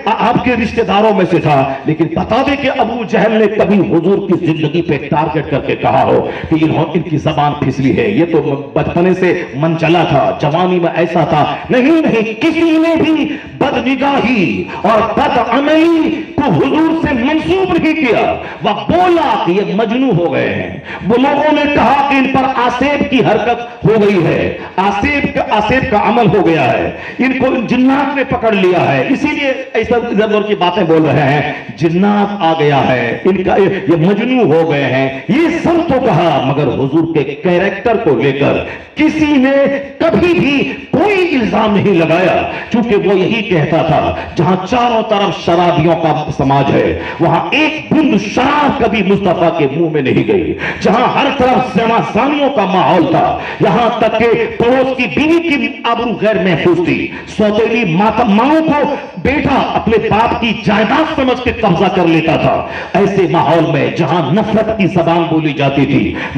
S3: آپ کے رشتہ داروں میں سے تھا، لیکن بتا دے کہ ابو جہل نے کبھی حضور کی زندگی پہ ٹارگٹ کر کے کہا ہو کہ ان کی زبان پھسلی ہے، یہ تو بچپنے سے من چلا تھا، جوانی میں ایسا تھا۔ نہیں نہیں، کسی نے بھی بدنگاہی اور بد عملی کو حضور سے منسوب نہیں کیا۔ وہ بولا کہ یہ مجنون ہو گئے ہیں، وہ لوگوں نے کہا کہ ان پر آسیب کی حرکت ہو گئی ہے، آسیب کا عمل ہو گیا ہے، ان کو جنات نے پکڑ لیا ہے، اسی لیے ایسا ادھر کی باتیں بول رہے ہیں، جنات آ گیا ہے، ان کا یہ مجنون ہو گئے ہیں، یہ سب تو کہا، مگر حضور کے کیریکٹر کو لے کر کسی نے کبھی بھی کوئی الزام نہیں لگایا، چونکہ وہ یہی کہتا تھا جہاں چاروں طرف شرابیوں کا سماج ہے وہاں ایک بند شراب کبھی مصطفیٰ کے منہ میں نہیں گئی، جہاں ہر طرف زنا زانیوں کا ماحول تھا، یہاں تک کہ پڑوس کی بیوی کی آبرو غیر محفوظ تھی، سوتیلی ماؤں کو بیٹا اپنے باپ کی جائیداد سمجھ کے قبضہ کر لیتا تھا۔ ایسے ماحول میں جہاں نفرت کی زبان بولی جاتی تھی،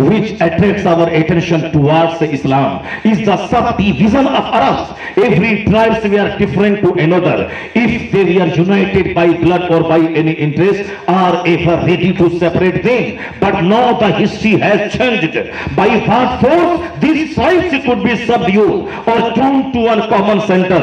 S3: which attracts our attention towards Islam is the subdivision of Arabs. Every tribes were different to another. If they were united by blood or by any interest, are ever ready to separate them. But now the history has changed. By what force these tribes could be subdued or drawn to one common center.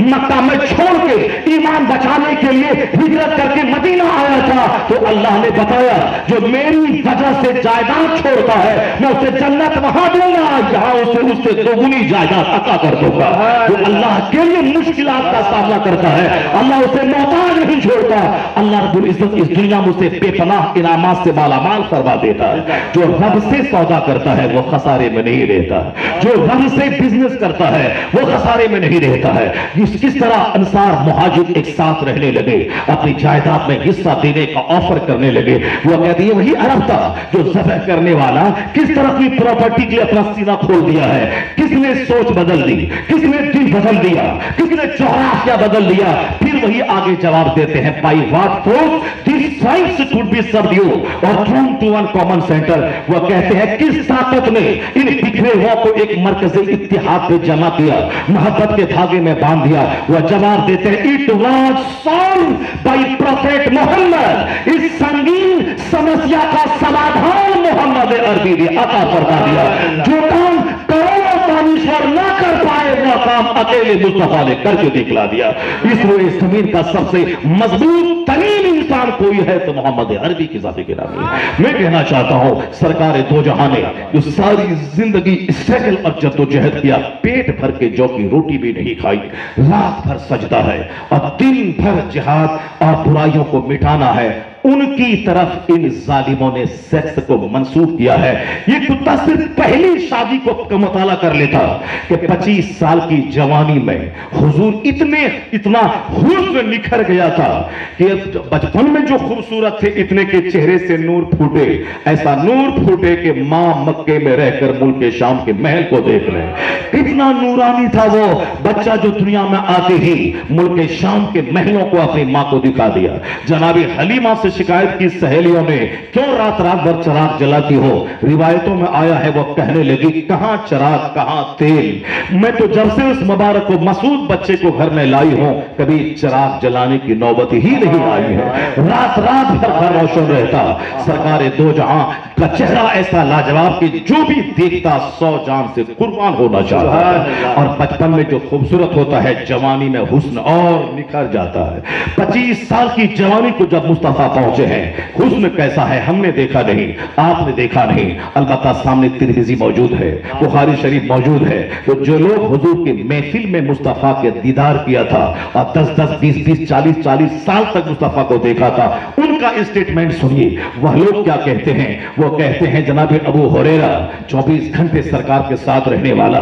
S3: مکہ میں چھوڑ کے ایمان بچانے کے لیے ہجرت کر کے مدینہ آیا تھا، تو اللہ نے بتایا جو میری وجہ سے جائیداد چھوڑتا ہے میں اسے جنت وہاں دوں گا، یہاں اس سے دوگنی جائیداد عطا کر دوں گا۔ جو اللہ کے لیے مشکلات کا سامنا کرتا ہے اللہ اسے محتاج نہیں چھوڑتا، اللہ رب العزت اس دنیا میں اسے بے پناہ انعامات سے مالا مال فرما دیتا ہے۔ جو رب سے سودا کرتا ہے وہ خسارے میں نہیں رہتا، جو رب سے بزنس کرتا ہے وہ خسارے میں نہیں رہتا ہے۔ کس طرح انصار مہاجر ایک ساتھ رہنے لگے، اپنی جائیداد میں حصہ دینے کا آفر کرنے لگے۔ وہ کہتے ہیں وہی عرب تھا جو ذبح کرنے والا کس طرح کی پراپرٹی کے لیے اپنا سینہ کھول دیا ہے، کس نے سوچ بدل دی، کس نے دل بدل دیا، کس نے جغرافیہ بدل دیا۔ پھر وہی آگے جواب دیتے ہیں by what force these tribes could be subdued or thrown to one common center۔ وہ کہتے ہیں کس طاقت نے ان بکھرے ہوا کو ایک مرکزی اتحاد پہ جمع کیا، محبت کے دھاگے میں باندھ دیا۔ وہ جواب دیتے ہیں it was solved by prophet محمد۔ اس سنگین سمسیا کا سمادھان محمد عربی نے عطا فرما دیا۔ جو کام کروڑوں دانشور نہ کر پائے وہ کام اکیلے مصطفیٰ نے کر کے دکھلا دیا۔ اس روئے زمین کا سب سے مضبوط ترین انسان کوئی ہے تو محمد عربی کی ذات گرامی ہے۔ میں کہنا چاہتا ہوں سرکار دو جہاں نے جو ساری زندگی اسٹرگل اور جدوجہد کیا، پیٹ بھر کے جو کی روٹی بھی نہیں کھائی، رات بھر سجدہ ہے اور دن بھر جہاد اور برائیوں کو مٹانا ہے، ان کی طرف ان ظالموں نے سیکس کو منسوخ کیا ہے۔ یہ کتا صرف پہلی شادی کو مطالعہ کر لیتا کہ 25 سال کی جوانی میں حضور اتنا حسن نکھر گیا تھا کہ بچپن میں جو خوبصورت تھے اتنے کے چہرے سے نور پھوٹے، ایسا نور پھوٹے کہ ماں مکے میں رہ کر ملک شام کے محل کو دیکھ رہے ہیں۔ اتنا نورانی تھا وہ بچہ جو دنیا میں آتے ہی ملک شام کے محلوں کو اپنی ماں کو دکھا دیا۔ جناب حلیمہ سے شکایت کی سہیلیوں نے کیوں رات بھر چراغ جلاتی ہو؟ روایتوں میں آیا ہے وہ کہنے لگی کہاں چراغ کہاں تیل، میں تو جب سے اس مبارک و مسعود بچے کو گھر میں لائی ہوں کبھی چراغ جلانے کی نوبت ہی نہیں آئی ہے، رات بھر گھر روشن رہتا۔ سرکار دو جہاں کا چہرہ ایسا لاجواب کہ جو بھی دیکھتا 100 جان سے قربان ہونا چاہتا ہے۔ اور بچپن میں جو خوبصورت ہوتا ہے جوانی میں حسن اور نکھر جاتا ہے۔ 25 سال کی جوانی کو جب مصطفیٰ پہنچے ہیں حسن کیسا ہے ہم نے دیکھا نہیں، آپ نے دیکھا نہیں، البتہ سامنے ترمذی موجود ہے، بخاری شریف موجود ہے۔ تو جو لوگ حضور کے محفل میں مصطفیٰ کے دیدار کیا تھا اور 10 20 40 سال تک مصطفیٰ کو دیکھا تھا ان کا اسٹیٹمنٹ سنیے۔ وہ لوگ کیا کہتے ہیں؟ وہ کہتے ہیں جناب ابو ہریرہ 24 گھنٹے سرکار کے ساتھ رہنے والا،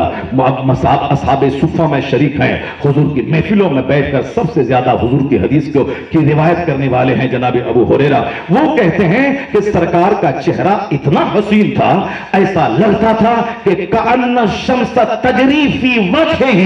S3: اصحاب صفہ میں شریک ہیں، حضور کی محفلوں میں بیٹھ کر سب سے زیادہ حضور کی حدیث کی روایت کرنے والے ہیں جناب ابو ہریرہ۔ وہ کہتے ہیں کہ سرکار کا چہرہ اتنا حسین تھا، ایسا لگتا تھا کہ کأن الشمس تجری فی وجہہ،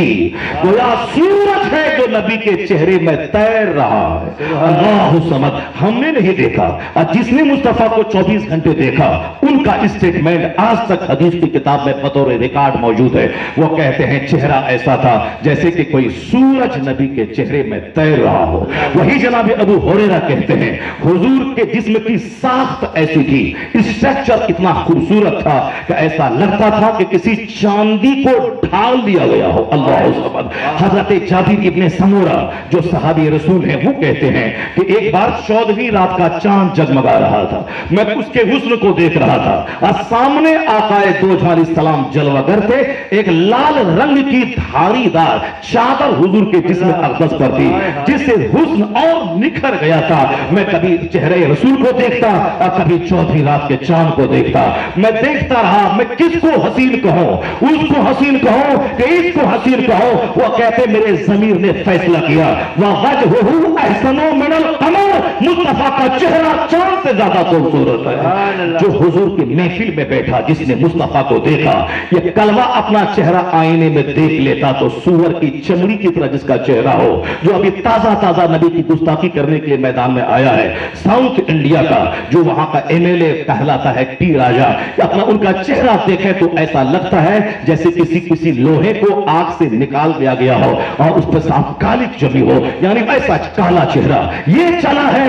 S3: گویا سورج ہے جو نبی کے چہرے میں تیر رہا ہے۔ اللہ صمد، ہم نے نہیں دیکھا اور جس نے مصطفیٰ کو 24 گھنٹے دیکھا ان کا اسٹیٹمنٹ آج تک حدیث کی کتاب میں بطور ریکارڈ موجود ہے۔ وہ کہتے ہیں چہرہ ایسا تھا جیسے کہ کوئی سورج نبی کے چہرے میں تیر رہا ہو۔ وہی جناب ابو ہریرہ کہتے ہیں حضور کے جسم کی ساخت ایسی تھی، اسٹرکچر اتنا خوبصورت تھا کہ ایسا لگتا تھا کہ کسی چاندی کو ڈھال دیا گیا ہو۔ اللہ صمد۔ حضرت جابر ابن سمورہ جو صحابی رسول ہیں وہ کہتے ہیں کہ ایک بار 14ویں رات کا چاند جگمگا رہا تھا، میں اس کے حسن کو دیکھ رہا تھا اور سامنے آقا دو جہاں علیہ السلام جلوہ گر تھے، ایک لال رنگ کی دھاری دار چادر حضور کے جسم اقدس پر تھی جس سے حسن اور نکھر گیا تھا۔ میں کبھی چہرے رسول کو دیکھتا اور کبھی 14ویں رات کے چاند کو دیکھتا، میں دیکھتا رہا میں کس کو حسین کہوں، اس کو حسین کہوں کہ اس کو حسین کہوں۔ وہ کہتے میرے ضمیر نے فیصلہ کیا وَوَجْهُهُ أَحْسَنُ مِنَ الْقَمَرِ، مصطفیٰ کا چہرہ چاند سے زیادہ خوبصورت ہے۔ جو حضور کی محفل میں بیٹھا جس نے مصطفیٰ کو دیکھا، یہ کلوہ اپنا چہرہ آئینے میں دیکھ لیتا تو سور کی چمڑی کی طرح جس کا چہرہ ہو، جو ابھی تازہ نبی کی گستاخی کرنے کے لیے میدان میں آیا ہے، ساؤتھ انڈیا کا جو وہاں کا MLA کہلاتا ہے ٹی راجا، اپنا ان کا چہرہ دیکھیں تو ایسا لگتا ہے جیسے کسی لوہے کو آگ سے نکال دیا گیا ہو اور اس پر صاف کالک جمی ہو، یعنی ایسا کالا چہرہ۔ یہ چلا ہے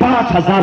S3: 5000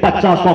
S3: 50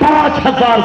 S3: 5000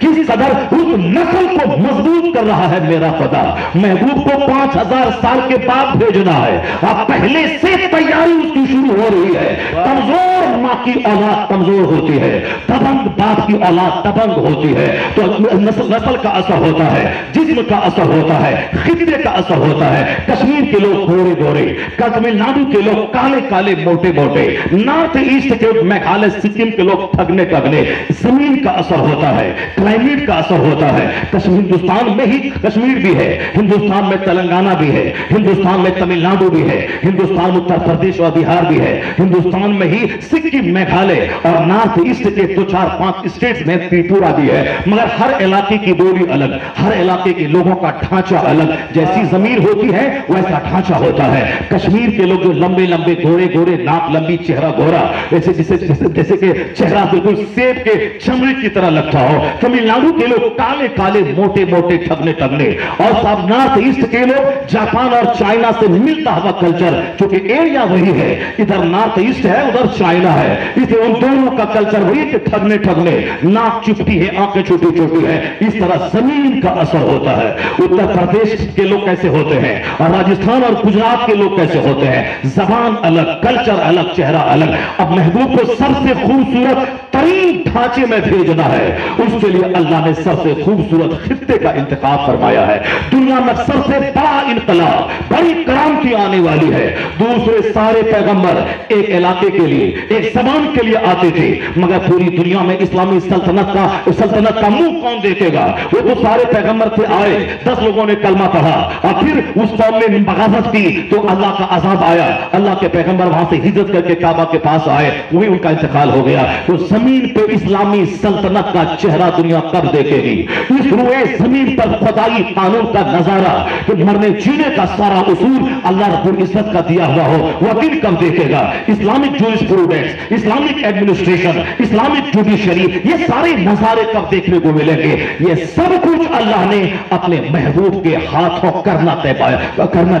S3: کس قدر اس نسل کو مضبوط کر رہا ہے میرا خدا۔ محبوب کو 5000 سال کے بعد بھیجنا ہے، اب پہلے سے تیاری اس کی شروع ہو رہی ہے۔ کمزور ماں کی اولاد کمزور ہوتی ہے، دبنگ باپ کی اولاد دبنگ ہوتی ہے، تو نسل کا اثر ہوتا ہے، جسم کا اثر ہوتا ہے، خطے کا اثر ہوتا ہے۔ کشمیر کے لوگ گورے گورے، تمل ناڈو کے لوگ کالے کالے موٹے موٹے، نارتھ ایسٹ کے میگھالیہ سکم کے لوگ ٹھگنے ٹھگنے۔ زمین کا اثر ہوتا ہے، کلائمیٹ کا اثر ہوتا ہے۔ ہندوستان میں ہی کشمیر بھی ہے، ہندوستان میں تلنگانہ بھی ہے، ہندوستان میں تمل ناڈو بھی ہے، ہندوستان اتر پردیش اور بہار بھی ہے، ہندوستان میں ہی سکم میگھالیہ اور نارتھ ایسٹ کے 2-4-5 اسٹیٹس میں تریپورہ بھی ہے، مگر ہر علاقے کی بولی الگ، ہر علاقے کے لوگوں کا ڈھانچہ الگ، جیسی زمین ہوتی ہے ویسا ڈھانچہ ہوتا ہے۔ کشمیر کے لوگ جو لمبے لمبے گھوڑے گھوڑے، ناک لمبی چہرہ گھوڑا، جیسے کہ چہرہ بالکل سیب کے چمڑے کی طرح لگتا ہو۔ تمل ناڈو کے لوگ کالے کالے موٹے موٹے ٹھگنے ٹھگنے، اور سب نارتھ ایسٹ کے لوگ جاپان اور چائنا سے ملتا ہوا کلچر، چونکہ ایریا وہی ہے، ادھر نارتھ ایسٹ ہے ادھر چائنا ہے، اس لیے ان دونوں کا کلچر وہی کہ ٹھگنے ٹھگنے، ناک چپٹی ہے آنکھیں چھوٹی چھوٹی ہے۔ اس طرح زمین کا اثر ہوتا ہے۔ اتر پردیش کے لوگ کیسے ہوتے ہیں اور راجستھان اور گجرات کے لوگ کیسے ہوتے ہیں، زبان الگ، کلچر الگ، چہرہ الگ۔ اب محبوب کو سب سے خوبصورت ترین ڈھانچے میں بھیجنا ہے، اس کے لیے اللہ نے سب سے خوبصورت خطے کا انتخاب فرمایا ہے۔ دنیا میں سب سے بڑا انقلاب، بڑی کرامتی آنے والی ہے۔ دوسرے سارے پیغمبر ایک علاقے کے لیے، ایک زبان کے لیے آتے تھے، مگر پوری دنیا میں اسلامی سلطنت کا منہ کون دیکھے گا؟ وہ تو سارے پیغمبر سے آئے، 10 لوگوں نے کلمہ پڑھا اور پھر اس قوم نے بغاوت کی تو اللہ کا عذاب آیا، اللہ کے پیغمبر وہاں سے ہجرت کر کے کعبہ کے پاس آئے، وہی ان کا انتقال ہو گیا۔ تو زمین پہ اسلامی سلطنت کا چہرہ دنیا کب دیکھے گی؟ اس روئے زمین پر خدائی قانون کا نظارہ کہ مرنے جینے کا سارا اصول اللہ رب العزت کا دیا ہوا ہو، وہ دن کب دیکھے گا؟ Islamic jurisprudence, Islamic administration, Islamic judiciary, یہ سارے نظارے کب دیکھنے کو ملیں گے؟ یہ سب کچھ اللہ نے اپنے محبوب کے ہاتھوں کرنا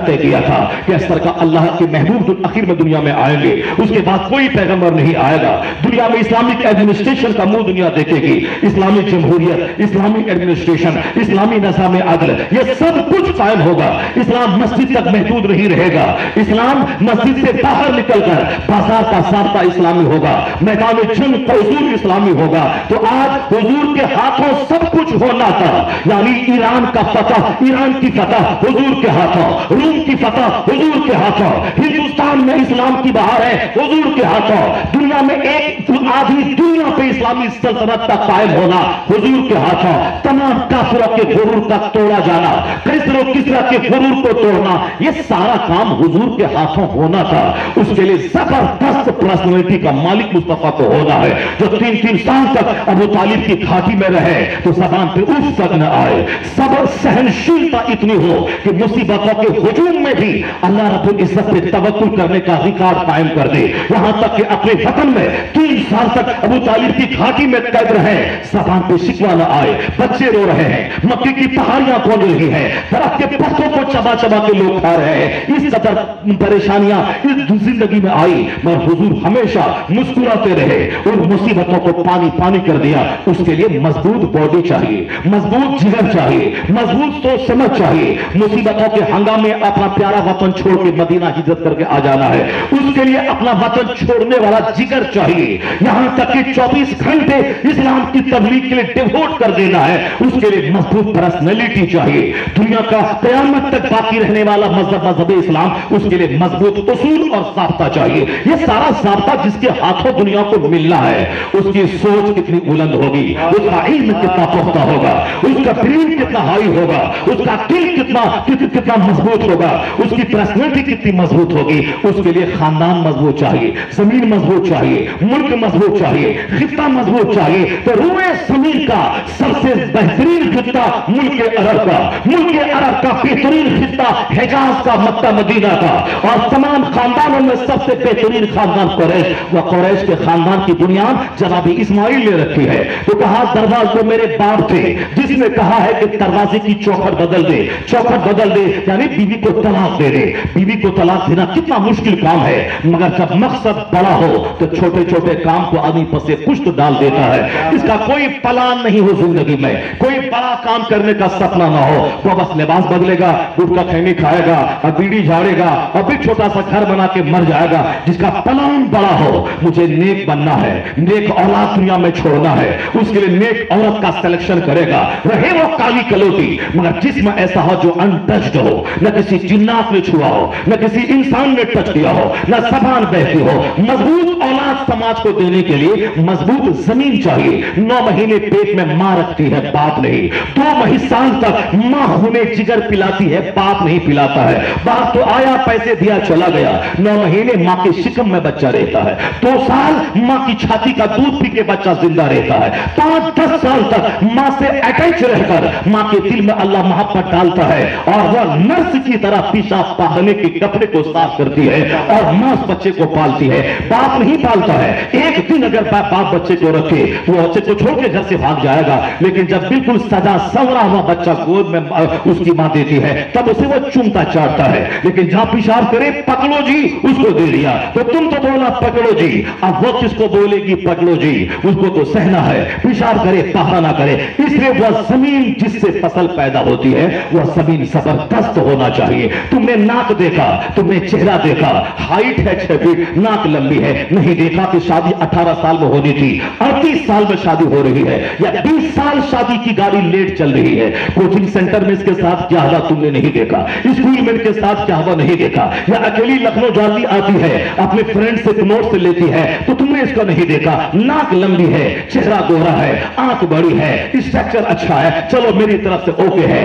S3: طے کیا تھا کہ اس طرح کا اللہ کے محبوب آخر میں دنیا میں آئیں گے، اس کے بعد کوئی پیغمبر نہیں آئے گا۔ دنیا میں اسلامک ایڈمنسٹریشن کا منہ دنیا دیکھے گی، اسلامک جمہوریت، اسلامک ایڈمنسٹریشن، اسلامی نظام عدل، یہ سب کچھ قائم ہوگا۔ اسلام مسجد تک محدود نہیں رہے گا، اسلام مسجد سے باہر نکل کر بازار کا ضابطہ اسلامی ہوگا، میدان جنگ کا اصول اسلامی ہوگا۔ تو آج حضور کے ہاتھوں سب کچھ ہونا تھا، یعنی ایران کا فتح، ایران کی فتح حضور کے ہاتھوں، روم کی فتح حضور کے ہاتھوں، ہندوستان میں اسلام کی بہار ہے حضور کے ہاتھوں، دنیا میں ایک آدھی دنیا پہ اسلامی سلطنت کا قائم ہونا حضور کے ہاتھوں، تمام کافروں کے غرور کا توڑا جانا، قیصر و کسریٰ کے غرور کو توڑنا، یہ سارا کام حضور کے ہاتھوں ہونا تھا۔ اس کے لیے زبردست پرسنالٹی کا مالک مصطفیٰ کو ہونا ہے، جو 3 سال تک ابو طالب کی گھاٹی میں رہے تو زبان پہ اف تک نہ آئے، صبر سہنشیلتا اتنی ہو کہ مصیبتوں کے ہجوم میں بھی اللہ رب العزت پہ توکل کرنے کا ریکارڈ قائم کر دے، یہاں تک کہ اپنے وطن میں 3 سال تک ابو طالب کی گھاٹی میں قید رہے، زبان پہ شکوہ نہ آئے، بچے رو رہے ہیں، مکے کی پہاڑیاں کھول رہی ہیں، درخت کے پتوں کو چبا چبا کے لوگ کھا رہے ہیں، اس قدر پریشانیاں اس زندگی میں آئی، مگر حضور ہمیشہ مسکراتے رہے، ان مصیبتوں کو پانی کر دیا۔ اس کے لیے مضبوط باڈی چاہیے، مضبوط جگر چاہیے، مضبوط سوچ سمجھ چاہیے۔ مصیبتوں کے ہنگامے اپنا پیارا وطن چھوڑ کے مدینہ ہجرت کر کے آ جانا ہے، اس کے لیے اپنا وطن چھوڑنے والا جگر چاہیے، یہاں تک کہ 24 گھنٹے اسلام کی تبلیغ کے لیے ڈیووٹ کر دینا ہے، اس کے لیے مضبوط پرسنالٹی چاہیے۔ دنیا کا قیامت تک باقی رہنے والا مذہب اسلام، اس کے لیے مضبوط اصول اور ضابطہ چاہیے۔ یہ سارا ضابطہ جس کے ہاتھوں دنیا کو ملنا ہے، اس کی سوچ کتنی بلند ہوگی، اس کا علم کتنا پختہ ہوگا، اس کا برین کتنا ہائی ہوگا، اس کا دل کتنا مضبوط ہوگا، اس کی پرسنالٹی کتنی مضبوط ہوگی۔ اس کے لیے خاندان مضبوط چاہیے، زمین مضبوط چاہیے، ملک مضبوط چاہیے، خطہ مضبوط چاہیے۔ تو روئے زمین کا سب سے بہترین خطہ خطہ ملک عرب کا، ملک عرب کا بہترین خطہ حجاز کا، مکہ مدینہ کا، اور تمام خاندانوں میں سب سے بہترین خاندان قریش، وہ قریش کے خاندان کی بنیاد جناب اسماعیل نے رکھی ہے۔ تو کہا دروازے کو میرے باپ تھے جس نے کہا ہے کہ دروازے کی چوکھٹ بدل دے، چوکھٹ بدل دے، یعنی بیوی کو طلاق دے دے۔ بیوی کو طلاق دینا کتنا مشکل کام ہے، مگر جب مقصد بڑا ہو تو چھوٹے چھوٹے کام کو آدمی پسے پشت ڈال دیتا ہے۔ اس کا کوئی پلان نہیں ہو زندگی میں، کوئی بڑا کام کرنے کا سپنا نہ ہو، وہ بس لباس بدلے گا، گٹکا خیمی کھائے گا اور بیڑی جھاڑے گا اور پھر چھوٹا سا گھر بنا کے مر جائے گا۔ جس کا پلان بڑا ہو، مجھے نیک بننا ہے، نیک اولاد دنیا میں چھوڑنا ہے، اس کے لیے نیک عورت کا سلیکشن کرے گا، رہے وہ کالی کلوٹی مگر جسم ایسا ہو جو انٹچڈ ہو، نہ کسی جنات نے چھوا ہو، نہ کسی انسان نے ٹچ کیا ہو، نہ زبان بہتی ہو۔ مضبوط اولاد سماج کو دینے کے لیے مضبوط زمین چاہیے۔ 9 مہینے پیٹ میں ماں رکھتی ہے، باپ نہیں۔ 2 سال تک ماں خونے جگر پلاتی ہے، باپ نہیں پلاتا ہے۔ باپ تو آیا پیسے دیا چلا گیا، 9 مہینے ماں کے شکم میں بچہ رہتا ہے، 2 سال ماں کی چھاتی کا دودھ پی کے بچہ زندہ رہتا ہے، 5-10 سال تک ماں سے اٹیچ رہ کر ماں کے دل میں اللہ محبت ڈالتا ہے اور وہ نرس کی طرح پیشاب پاخانے کے کپڑے کو صاف کرتی ہے اور ماں اس بچے کو پالتی ہے، باپ نہیں پالتا ہے۔ ایک دن اگر باپ بچے کو رکھے تو وہ بچے کو چھوڑ کے گھر سے بھاگ جائے گا، لیکن جب بالکل سجا سورا ہوا بچہ گود میں اس کی ماں دیتی ہے تب اسے وہ چومتا چاٹتا ہے، لیکن جہاں پیشاب کرے پکڑو جی اس کو دے دیا، تو تم تو بولا پکڑو جی، اب وہ کس کو بولے گی پکڑو جی، اس کو تو سہنا ہے، پیشاب کرے پاخا نہ کرے۔ اس لیے وہ زمین جس سے فصل پیدا ہوتی ہے وہ زمین زبردست ہونا چاہیے۔ تم نے ناک دیکھا، تم نے چہرہ دیکھا، ہائٹ ہے 6 فٹ، ناک لمبی ہے، نہیں دیکھا کہ شادی 18 سال میں ہونی تھی، 38 سال میں شادی ہو رہی ہے، یا 20 سال شادی کی گاڑی لیٹ چل رہی ہے، کوچنگ سینٹر میں اس کے ساتھ کیا ہوا تم نے نہیں دیکھا، اسکول میں کے ساتھ کیا ہوا نہیں دیکھا، یا اکیلی لکھنؤ جاتی آتی ہے اپنے فرینڈ سے نوٹ سے لیتی ہے تو تم نے اس کو نہیں دیکھا۔ ناک لمبی ہے، چہرہ گورا ہے، آنکھ بڑی ہے، اسٹرکچر اچھا ہے، چلو میری طرف سے اوکے ہے،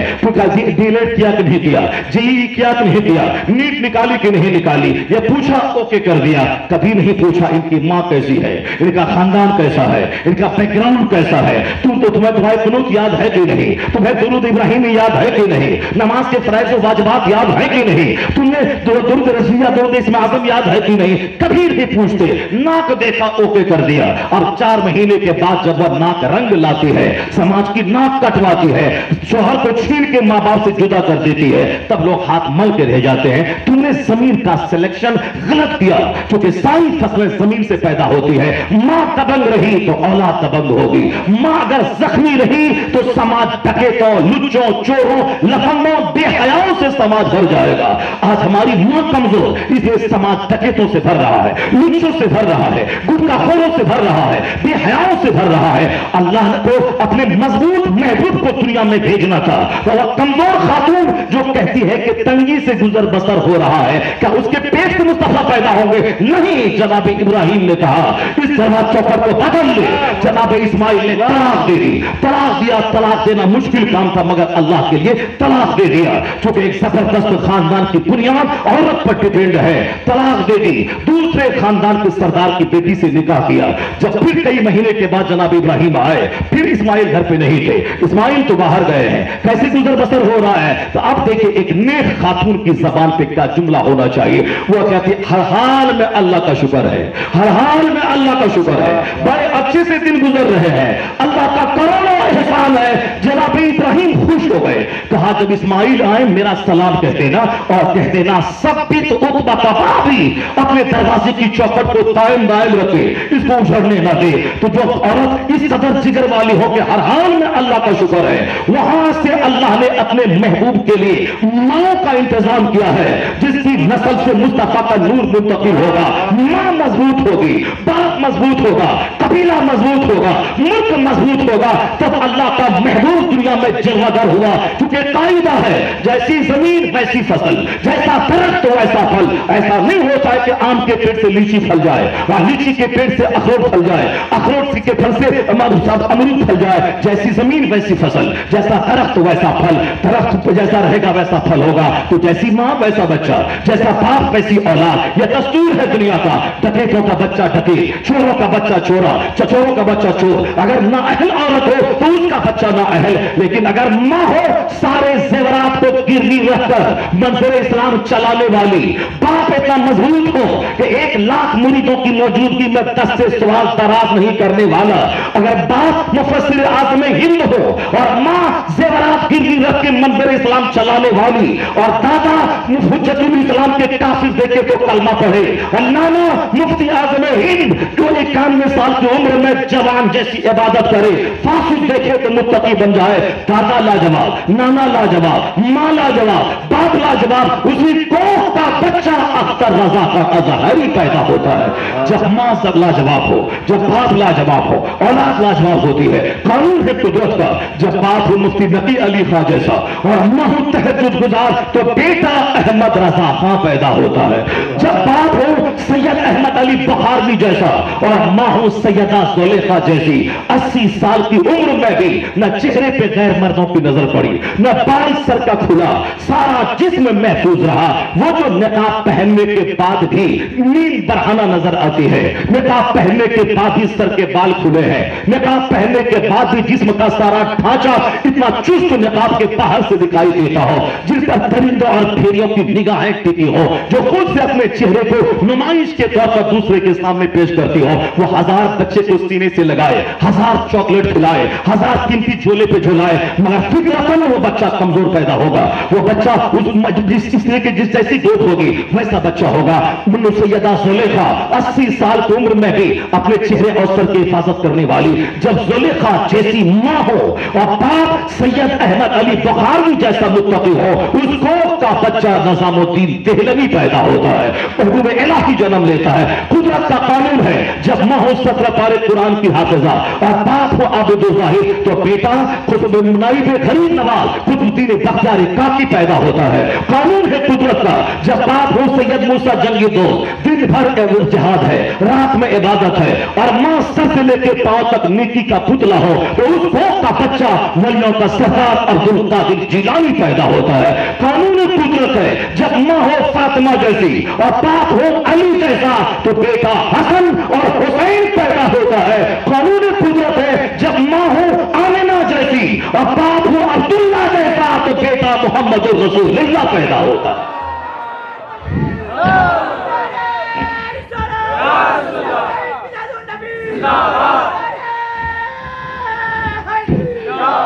S3: ڈی لیٹ کیا کہ نہیں کیا، جی کیا کہ نہیں کیا، نیٹ نکالی کہ نہیں نکالی، یہ پوچھا اوکے کر دیا، کبھی نہیں پوچھا ان کی ماں کیسی ہے، ان کا خاندان کیسا ہے، ان کا بیک گراؤنڈ کیسا ہے، تمہیں دعائے قنوت یاد ہے کہ نہیں، تمہیں درود ابراہیمی یاد ہے کہ نہیں، نماز کے فرائض و واجبات یاد ہے کہ نہیں، تمہیں درود رسیہ درود اسم اعظم یاد ہے کہ نہیں، کبھی نہیں پوچھتے۔ ناک دیکھا اوکے کر دیا، اور 4 مہینے کے بعد جب وہ ناک رنگ لاتی ہے، سماج کی ناک کٹواتی ہے، شوہر کو چھین کے ماں باپ سے جدا کر دیتی ہے، تب لوگ ہاتھ مل کے رہ جاتے ہیں۔ تم نے زمین کا سلیکشن غلط کیا، کیونکہ ساری فصلیں زمین سے پیدا ہوتی ہے۔ ماں دبنگ رہی تو اولاد دبنگ ہوگی، ماں اگر زخمی رہی تو سماج ڈکیتوں، لچوں، چوروں، لفنگوں، بے حیاؤں سے سماج بھر جائے گا۔ آج ہماری ماں کمزور، اس لیے سماج ڈکیتوں سے بھر رہا ہے، لچوں سے بھر رہا ہے، گٹکا خوروں سے بھر رہا ہے، بے حیاؤں سے بھر رہا ہے۔ اللہ کو اپنے مضبوط محبوب کو دنیا میں بھیجنا تھا، وہ کمزور خاتون جو کہتی ہے کہ تنگی سے گزر بسر ہو رہا ہے، کیا اس کے پیٹ سے مصطفیٰ پیدا ہوں گے؟ نہیں، جناب ابراہیم نے کہا اس جناب چوکر کو بدل دے، جناب اسماعیل نے طلاق دے دی، طلاق دیا۔ طلاق دینا مشکل کام تھا مگر اللہ کے لیے طلاق دے دیا، چونکہ ایک زبردست خاندان کی بنیاد عورت پر ڈیپینڈ ہے، طلاق دے دی۔ دوسرے خاندان کے سردار کی بیٹی سے نکاح کیا۔ جب پھر کئی مہینے کے بعد جناب ابراہیم آئے، پھر اسماعیل گھر پہ نہیں تھے، اسماعیل تو باہر گئے ہیں، کیسے گزر بسر ہو رہا ہے؟ تو اب دیکھیں ایک نیک خاتون کی زبان پہ کیا جملہ ہونا چاہیے، وہ کہتی ہے ہر حال میں اللہ کا شکر ہے، ہر حال میں اللہ کا شکر ہے، بڑے اچھے سے دن گزر رہے ہیں، اللہ کا کروڑوں احسان ہے۔ جناب ابراہیم خوش ہو گئے، کہا جب اسماعیل آئے میرا سلام کہتے نا، اور کہتے نا ثبت عقبہ بابی، اپنے دروازے کی چوکھٹ کو قائم دائم رکھے، اس کو اجڑنے نہ دے۔ تو جو عورت اس قدر جگر والی ہو کہ ہر حال میں اللہ کا شکر ہے، وہاں سے اللہ نے اپنے محبوب کے لیے ماں کا انتظام کیا ہے، جس کی نسل سے مصطفیٰ کا نور منتقل ہوگا۔ ماں مضبوط ہوگی، باپ مضبوط ہوگا، قبیلہ مضبوط ہوگا، ملک مضبوط ہوگا، تب اللہ کا محبوب دنیا میں جلوہ گر ہوا۔ کیونکہ قاعدہ ہے جیسی زمین ویسی فصل، جیسا درخت ویسا پھل۔ ایسا نہیں ہوتا ہے کہ آم کے پیڑ سے لیچی پھل جائے، لیچی کے پیڑ سے اخروٹ پھل جائے، اخروٹ کے پھل سے امرود پھل جائے۔ جیسی زمین ویسی فصل، جیسا درخت ویسا پھل، درخت جیسا رہے گا ویسا پھل ہوگا۔ تو جیسی ماں ویسا بچہ، جیسا باپ ویسی اولاد۔ یہ دستور ہے دنیا کا، ڈکیتوں کا بچہ ڈکیت، چوروں کا بچہ چورا، چچوروں کا بچہ چور۔ اگر نااہل عورت ہو تو اس کا بچہ نا اہل، لیکن اگر ماں ہو سارے زیورات کو گروی رکھ کر منظر اسلام چلانے والی، باپ اتنا مضبوط ہو کہ 1,00,000 مریدوں کی موجودگی میں 10 سے سوال دراز نہیں کرنے والا، اگر باپ مفسر اعظم ہند ہو اور ماں زیورات گروی رکھ کے منظر اسلام چلانے والی، اور دادا حجت الاسلام کے کافر دیکھے تو کلمہ پڑھے، اور نانا مفتی اعظم ہند جو 91 سال کی عمر میں جوان جیسی عبادت کرے، فاسد دیکھے تو متقی بن جائے، دادا لاجواب، نانا لاجواب، ماں لاجواب، باپ لاجواب، اسی کوہ کا بچہ اختر رضا کا اظہری پیدا ہوتا ہے۔ جب ماں سب لاجواب ہو، جب باپ لاجواب ہو، اولاد لاجواب ہوتی ہے۔ قانون ہے قدرت کا، جب باپ ہو مفتی نقی علی خان جیسا اور ماں ہو تہجد گزار تو بیٹا احمد رضا خان پیدا ہوتا ہے۔ جب باپ ہو سید احمد علی بخاری جیسا اور ماں ہو سیدہ زلیخا جیسی، 80 سال کی عمر میں بھی نہ چہرے پہ غیر مردوں کی نظر پڑی، نہ بال سر کا کھلا، سارا جسم محفوظ رہا۔ وہ جو نقاب پہننے کے بعد بھی نیند برہنہ نظر آتی ہے، نقاب پہننے کے بعد ہی سر کے بال کھلے ہیں، نقاب پہننے کے بعد بھی جسم کا سارا ڈھانچہ اتنا چست نقاب کے باہر سے دکھائی دیتا ہو، جس پر درندوں اور بھیڑیوں کی نگاہیں ٹکی ہو، جو خود سے اپنے چہرے کو نمائش کے طور پر دوسرے کے سامنے پیش کرتی ہو، وہ 1000 بچے کو سینے سے لگائے، 1000 چاکلیٹ کھلائے، 1000 قیمتی جھولے پہ جھولائے، مگر فطرتاً وہ بچہ کمزور پیدا ہوگا، وہ بچہ اس طرح کے جس جیسی گود ہوگی ویسا بچہ ہوگا۔ منو سیدہ زلیخا 80 سال کی عمر میں بھی اپنے چہرے اور سر کی حفاظت کرنے والی، جب زلیخا جیسی ماں ہو اور باپ سید احمد علی بخاری جیسا متقی ہو، اس کو کا بچہ نظام الدین دہلوی پیدا ہوتا ہے، محبوب الہی جنم لیتا ہے۔ قدرت کا قانون ہے، جب ماں ہو 17 پارے قرآن کی حافظہ اور باپ ہو عابد و زاہد تو بیٹا قطب نائب غریب نواز قطب الدین بختیاری کاکی پیدا ہوتا ہے۔ قانون ہے قدرت کا، جب باپ ہو سید موسیٰ جنگی دوست، دن بھر جہاد ہے، رات میں عبادت ہے، اور ماں سر سے لے کے پاؤں تک نیکی کا پتلا ہو، تو اس کوہ کا بچہ ولیوں کا سردار عبد القادر جیلانی پیدا ہوتا ہے۔ قانون قدرت ہے، جب ماں ہو فاطمہ جیسی اور باپ ہو علی جیسا تو بیٹا حسن اور حسین پیدا ہوتا ہے۔ قانون قدرت ہے، جب ماں ہو آمنہ جیسی اور باپ ہو عبداللہ جیسا تو بیٹا محمد رسول اللہ پیدا ہوتا ہے۔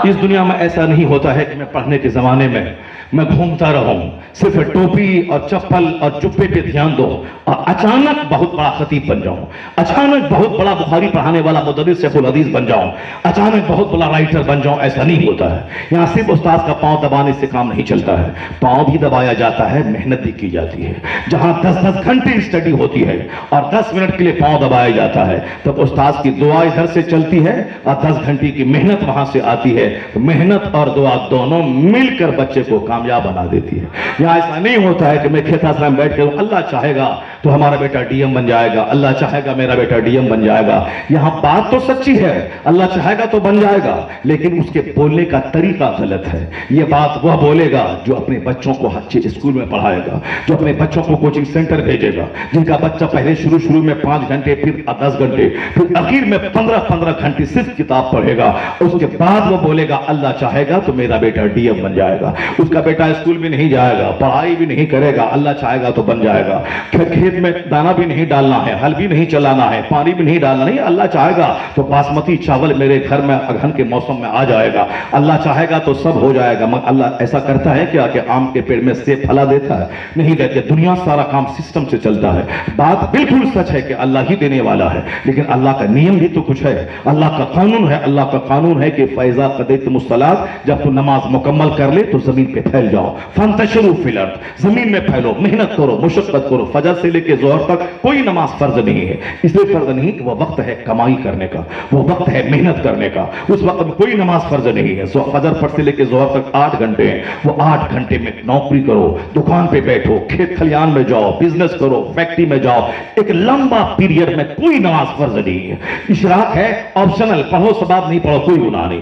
S3: اس دنیا میں ایسا نہیں ہوتا ہے کہ میں پڑھنے کے زمانے میں میں گھومتا رہوں، صرف ٹوپی اور چپل اور جبے پہ دھیان دو اور اچانک بہت بڑا خطیب بن جاؤں، اچانک بہت بڑا بخاری پڑھانے والا مدرس شیخ الحدیث بن جاؤں، اچانک بہت بڑا رائٹر بن جاؤں، ایسا نہیں ہوتا ہے۔ یہاں صرف استاد کا پاؤں دبانے سے کام نہیں چلتا ہے، پاؤں بھی دبایا جاتا ہے، محنت بھی کی جاتی ہے۔ جہاں 10 گھنٹے اسٹڈی ہوتی ہے اور 10 منٹ کے لیے پاؤں دبایا جاتا ہے، تب استاد کی دعا ادھر سے چلتی ہے اور 10 گھنٹے کی محنت وہاں سے آتی ہے۔ محنت اور دعا دونوں مل کر بچے کو کامیاب بنا دیتی ہے۔ یہاں ایسا نہیں ہوتا ہے کہ میں کھیت آسرا میں بیٹھ کے اللہ چاہے گا تو ہمارا بیٹا ڈی ایم بن جائے گا، اللہ چاہے گا میرا بیٹا ڈی ایم بن جائے گا۔ یہاں بات تو سچی ہے، اللہ چاہے گا تو بن جائے گا، لیکن اس کے بولنے کا طریقہ غلط ہے۔ یہ بات وہ بولے گا جو اپنے بچوں کو اچھے اسکول میں پڑھائے گا، جو اپنے بچوں کو کوچنگ سینٹر بھیجے گا، جن کا بچہ پہلے شروع میں 5 گھنٹے، پھر 10 گھنٹے، پھر اخیر میں 15 گھنٹے صرف کتاب پڑھے گا۔ اس کے بعد وہ بولے گا اللہ چاہے گا تو میرا بیٹا ڈی ایم بن جائے گا۔ اس کا بیٹا اسکول بھی نہیں جائے گا، پڑھائی بھی نہیں کرے گا، اللہ چاہے گا تو بن جائے گا۔ کھیت میں دانا بھی نہیں ڈالنا ہے، ہل بھی نہیں چلانا ہے، پانی بھی نہیں ڈالنا ہے، اللہ چاہے گا تو باسمتی چاول میرے گھر میں اگہن کے موسم میں آ جائے گا، اللہ چاہے گا تو سب ہو جائے گا۔ مگر اللہ ایسا کرتا ہے کیا کہ آم کے پیڑ میں سیب پھلا دیتا ہے؟ نہیں دیتے۔ دنیا سارا کام سسٹم سے چلتا ہے۔ بات بالکل سچ ہے کہ اللہ ہی دینے والا ہے، لیکن اللہ کا نیم بھی تو کچھ ہے، اللہ کا قانون ہے۔ اللہ کا قانون ہے کہ فَإِذَا قَضَيْتُمُ الصَّلَاةَ، جب تو نماز مکمل کر لے تو زمین پہ پھیل جاؤ، فَانْتَشِرُوا فِي الْأَرْضِ، زمین میں پھیلو، محنت کرو، مشقت کرو۔ فجر سے لے کے ظہر تک کوئی نماز فرض نہیں ہے، اس لیے فرض نہیں کہ وہ وقت ہے کمائی کرنے کا، وہ وقت ہے محنت کرنے کا، اس وقت میں کوئی نماز فرض نہیں ہے۔ فجر پر سے لے کے ظہر تک 8 گھنٹے ہیں، وہ 8 گھنٹے میں نوکری کرو، دکان پہ بیٹھو، کھیت کھلیان میں جاؤ، بزنس کرو، فیکٹری میں جاؤ۔ ایک لمبا پیریڈ میں کوئی نماز فرض نہیں ہے۔ اشراق ہے آپشنل، پڑھو ثواب نہیں پڑھو کوئی گناہ نہیں۔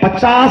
S3: 50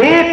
S3: 1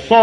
S3: 100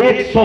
S3: 100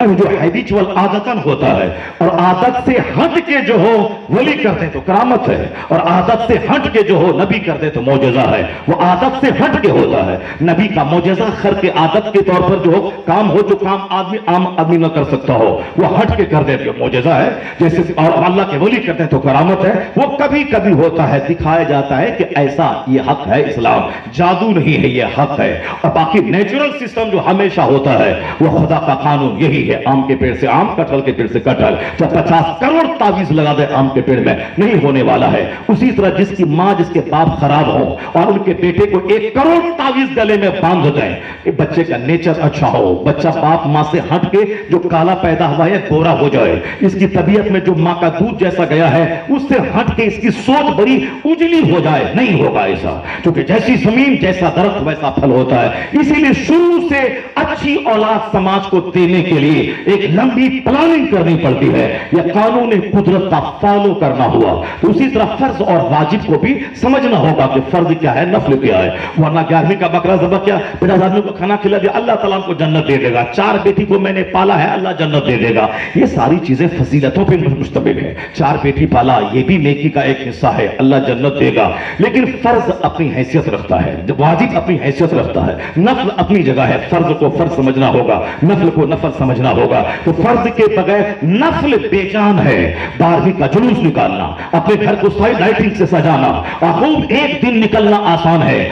S3: اب جو ہیبیچول عادتن ہوتا ہے اور عادت سے ہٹ کے جو ہو ولی کر دے تو کرامت ہے، اور عادت سے ہٹ کے جو ہو نبی کر دے تو معجزہ ہے۔ وہ عادت سے ہٹ کے ہوتا ہے، نبی کا معجزہ خرق عادت کے طور پر جو ہو کام ہو، جو کام عام آدمی نہ کر سکتا ہو وہ ہٹ کے کر دے تو معجزہ ہے، جیسے اور اللہ کے ولی کرتے ہیں تو کرامت ہے۔ وہ کبھی کبھی ہوتا ہے، دکھایا جاتا ہے کہ ایسا یہ حق ہے، اسلام جادو نہیں ہے، یہ حق ہے۔ اور باقی نیچرل سسٹم جو ہمیشہ ہوتا ہے وہ خدا کا قانون یہی ہے، آم کے پیڑ سے آم، کٹہل کے پیڑ سے کٹہل۔ جب 50 کروڑ تعویذ لگا دے آم کے پیڑ میں نہیں ہونے والا ہے۔ اسی طرح جس کی ماں جس کے باپ خراب ہو اور ان کے بیٹے کو 1 کروڑ تعویذ گلے میں باندھ دیں کہ بچے کا نیچر اچھا ہو، بچہ باپ ماں سے ہٹ کے جو کالا پیدا ہوا ہے گورا ہو جائے، اس کی طبیعت میں جو ماں کا دودھ جیسا گیا ہے اس سے ہٹ کے اس کی سوچ بڑی اجلی ہو جائے، نہیں ہوگا ایسا، کیونکہ جیسی زمین جیسا درخت ویسا پھل ہوتا ہے۔ اسی لیے شروع سے اچھی اولاد سماج کو دینے کے لیے ایک لمبی پلاننگ کرنی پڑتی ہے، یہ قانون قدرت کا فالو کرنا ہوا۔ تو اسی طرح فرض اور واجب کو بھی سمجھنا ہوگا کہ فرض کیا ہے، نفل کیا ہے، ورنہ 11ویں کا بکرا ذبح کیا، 50 آدمیوں کو کھانا کھلا دیا، اللہ تعالیٰ کو جنت دے دے گا، 4 بیٹی کو میں نے پالا ہے اللہ جنت دے دے گا۔ یہ ساری چیزیں فضیلتوں پہ مشتمل ہے، 4 بیٹی پالا یہ بھی نیکی کا ایک حصہ ہے، اللہ جنت دے گا۔ لیکن فرض اپنی حیثیت رکھتا ہے، جب واجب اپنی حیثیت رکھتا ہے، نفل اپنی جگہ ہے، فرض کو فرض سمجھنا ہوگا، نفل کو نفل سمجھنا ہوگا۔ تو فرض کے بغیر نفل بے جان ہے۔ 12ویں کا جلوس نکالنا، اپنے گھر کو لائٹنگ سے سجانا اور خوب ایک دن نکلنا آسان ہے،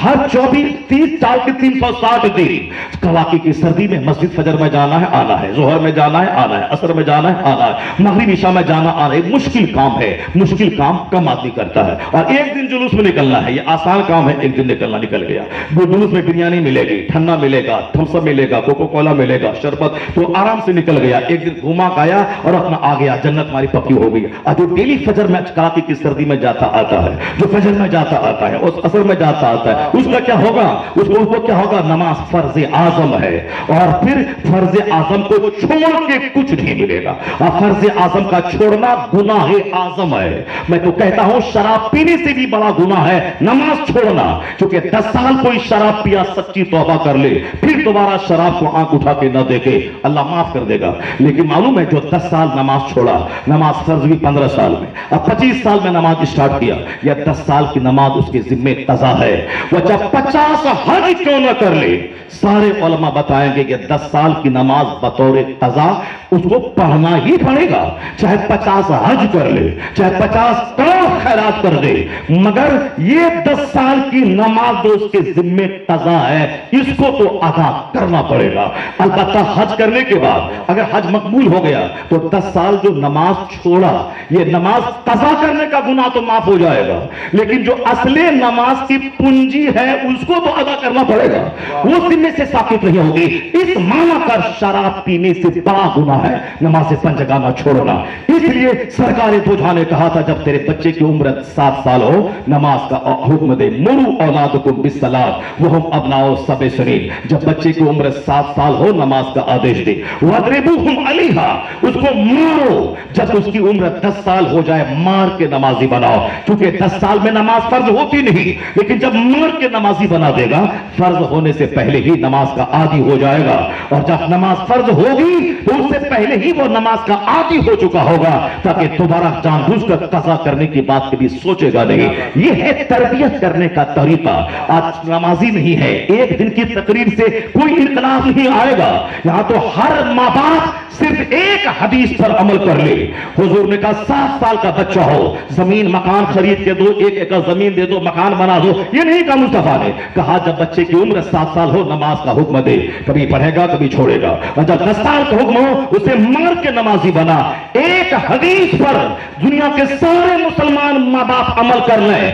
S3: ہر 24-30 سال کے 360 دن کڑاکے کی سردی میں مسجد فجر میں جانا ہے آنا ہے، ظہر میں جانا ہے آنا ہے، عصر میں جانا ہے آنا ہے، مغرب عشاء میں جانا آنا ہے۔ مشکل کام ہے، مشکل کام کم آدمی کرتا ہے، اور ایک دن جلوس میں نکلنا ہے، یہ آسان کام ہے، ایک دن نکلنا نکل گیا۔ جلوس میں بریانی ملے گی، ٹھنڈا ملے گا، تھمس اپ ملے گا، کوکو کولا ملے گا، شربت، تو آرام سے نکل گیا، ایک دن گھوما گایا اور اپنا آ گیا، جنت ہماری پکی ہو گئی۔ اور جو ڈیلی فجر میں کڑاکے کی سردی میں جاتا آتا ہے، جو فجر میں جاتا آتا ہے، اس عصر میں جاتا آتا ہے، اس کا کیا ہوگا؟ اس کو کیا ہوگا؟ نماز فرض اعظم ہے، اور پھر فرض اعظم کو چھوڑ کے کچھ نہیں ملے گا، اور فرض اعظم کا چھوڑنا گناہ اعظم ہے۔ میں تو کہتا ہوں شراب پینے سے بھی بڑا گناہ ہے نماز چھوڑنا، کیونکہ 10 سال کوئی شراب پیا سچی توبہ کر لے پھر دوبارہ شراب کو آنکھ اٹھا کے نہ دیکھے اللہ معاف کر دے گا۔ لیکن معلوم ہے جو 10 سال نماز چھوڑا، نماز فرض بھی 15 سال میں، اب 25 سال میں نماز اسٹارٹ کیا، یا 10 سال کی نماز اس کے ذمہ قضا ہے۔ وہ جب 50 حج کیوں نہ کر لے، سارے علماء بتائیں گے کہ 10 سال کی نماز بطور قضا اس کو پڑھنا ہی پڑے گا، چاہے 50 حج کر لے، چاہے 50 کروڑ خیرات کر دے، مگر یہ 10 سال کی نماز جو اس کے ذمہ قضا ہے اس کو تو ادا کرنا پڑے گا۔ البتہ حج کرنے کے بعد اگر حج مقبول ہو گیا تو 10 سال جو نماز چھوڑا، یہ نماز قضا کرنے کا گناہ تو معاف ہو جائے گا، لیکن جو اصل نماز کی پونجی ہے اس کو تو ادا کرنا پڑے گا، وہ ذمہ سے ساقط نہیں ہوگی۔ اس معنی پر شراب پینے سے بڑا گناہ ہے نماز پنجگانہ چھوڑنا۔ اس لیے سرکار دو جہاں نے کہا تھا جب تیرے بچے کی عمر 7 سال ہو نماز کا حکم دے، مرو اولادکم بالصلاۃ وہم ابناء 7 سنین، جب بچے کی عمر 7 سال ہو نماز کا آدیش دے، وَاضْرِبُوهُمْ عَلَيْهَا، اس کو مارو، جب اس کی عمر 10 سال ہو جائے مار کے نمازی بناؤ، کیونکہ 10 سال میں نماز فرض ہوتی نہیں، لیکن جب مار کے نمازی بنا دے گا فرض ہونے سے پہلے ہی نماز کا عادی ہو جائے گا، اور جب نماز فرض ہوگی تو اس سے پہلے ہی وہ نماز کا عادی ہو چکا ہوگا، تاکہ دوبارہ جان بوجھ کر قضا کرنے کی بات کبھی سوچے گا نہیں۔ یہ ہے تربیت کرنے کا طریقہ۔ آج نمازی نہیں ہے، ایک دن کی تقریر سے کوئی انقلاب نہیں آئے گا، یہاں تو ہر ماں باپ صرف ایک حدیث پر عمل کر لے۔ حضور نے کہا 7 سال کا بچہ ہو زمین مکان خرید کے دو، 1 ایکڑ زمین دے دو، مکان بنا دو، یہ نہیں کہا مصطفیٰ نے، کہا جب بچے کی عمر 7 سال ہو نماز کا حکم دے، کبھی پڑھے گا کبھی چھوڑے گا، اور جب 10 سال کا حکم ہو اسے مار کے نمازی بنا۔ ایک حدیث پر دنیا کے سارے مسلمان ماں باپ عمل کر لیں،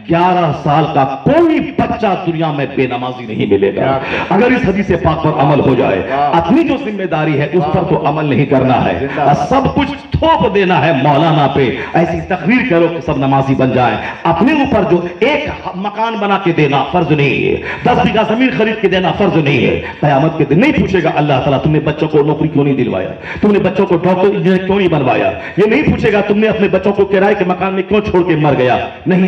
S3: 11 سال کا کوئی بچہ دنیا میں بے نمازی نہیں ملے گا۔ اگر اس حدیث پاک پر عمل ہو جائے، اپنی جو ذمہ داری ہے اس پر تو عمل نہیں کرنا ہے، سب کچھ تھوپ دینا ہے مولانا پہ، ایسی تقریر کرو کہ سب نمازی بن جائیں، اپنے اوپر جو ایک مکان بنا کے دینا فرض نہیں ہے، 10 بیگھہ زمین خرید کے دینا فرض نہیں ہے۔ قیامت کے دن نہیں پوچھے گا اللہ تعالیٰ تم نے بچوں کو نوکری کیوں نہیں دلوایا، تم نے بچوں کو ڈاکٹر انجینئر کیوں نہیں بنوایا، یہ نہیں پوچھے گا تم نے اپنے بچوں کو کرائے کے مکان میں کیوں چھوڑ کے مر گیا، نہیں،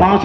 S3: 5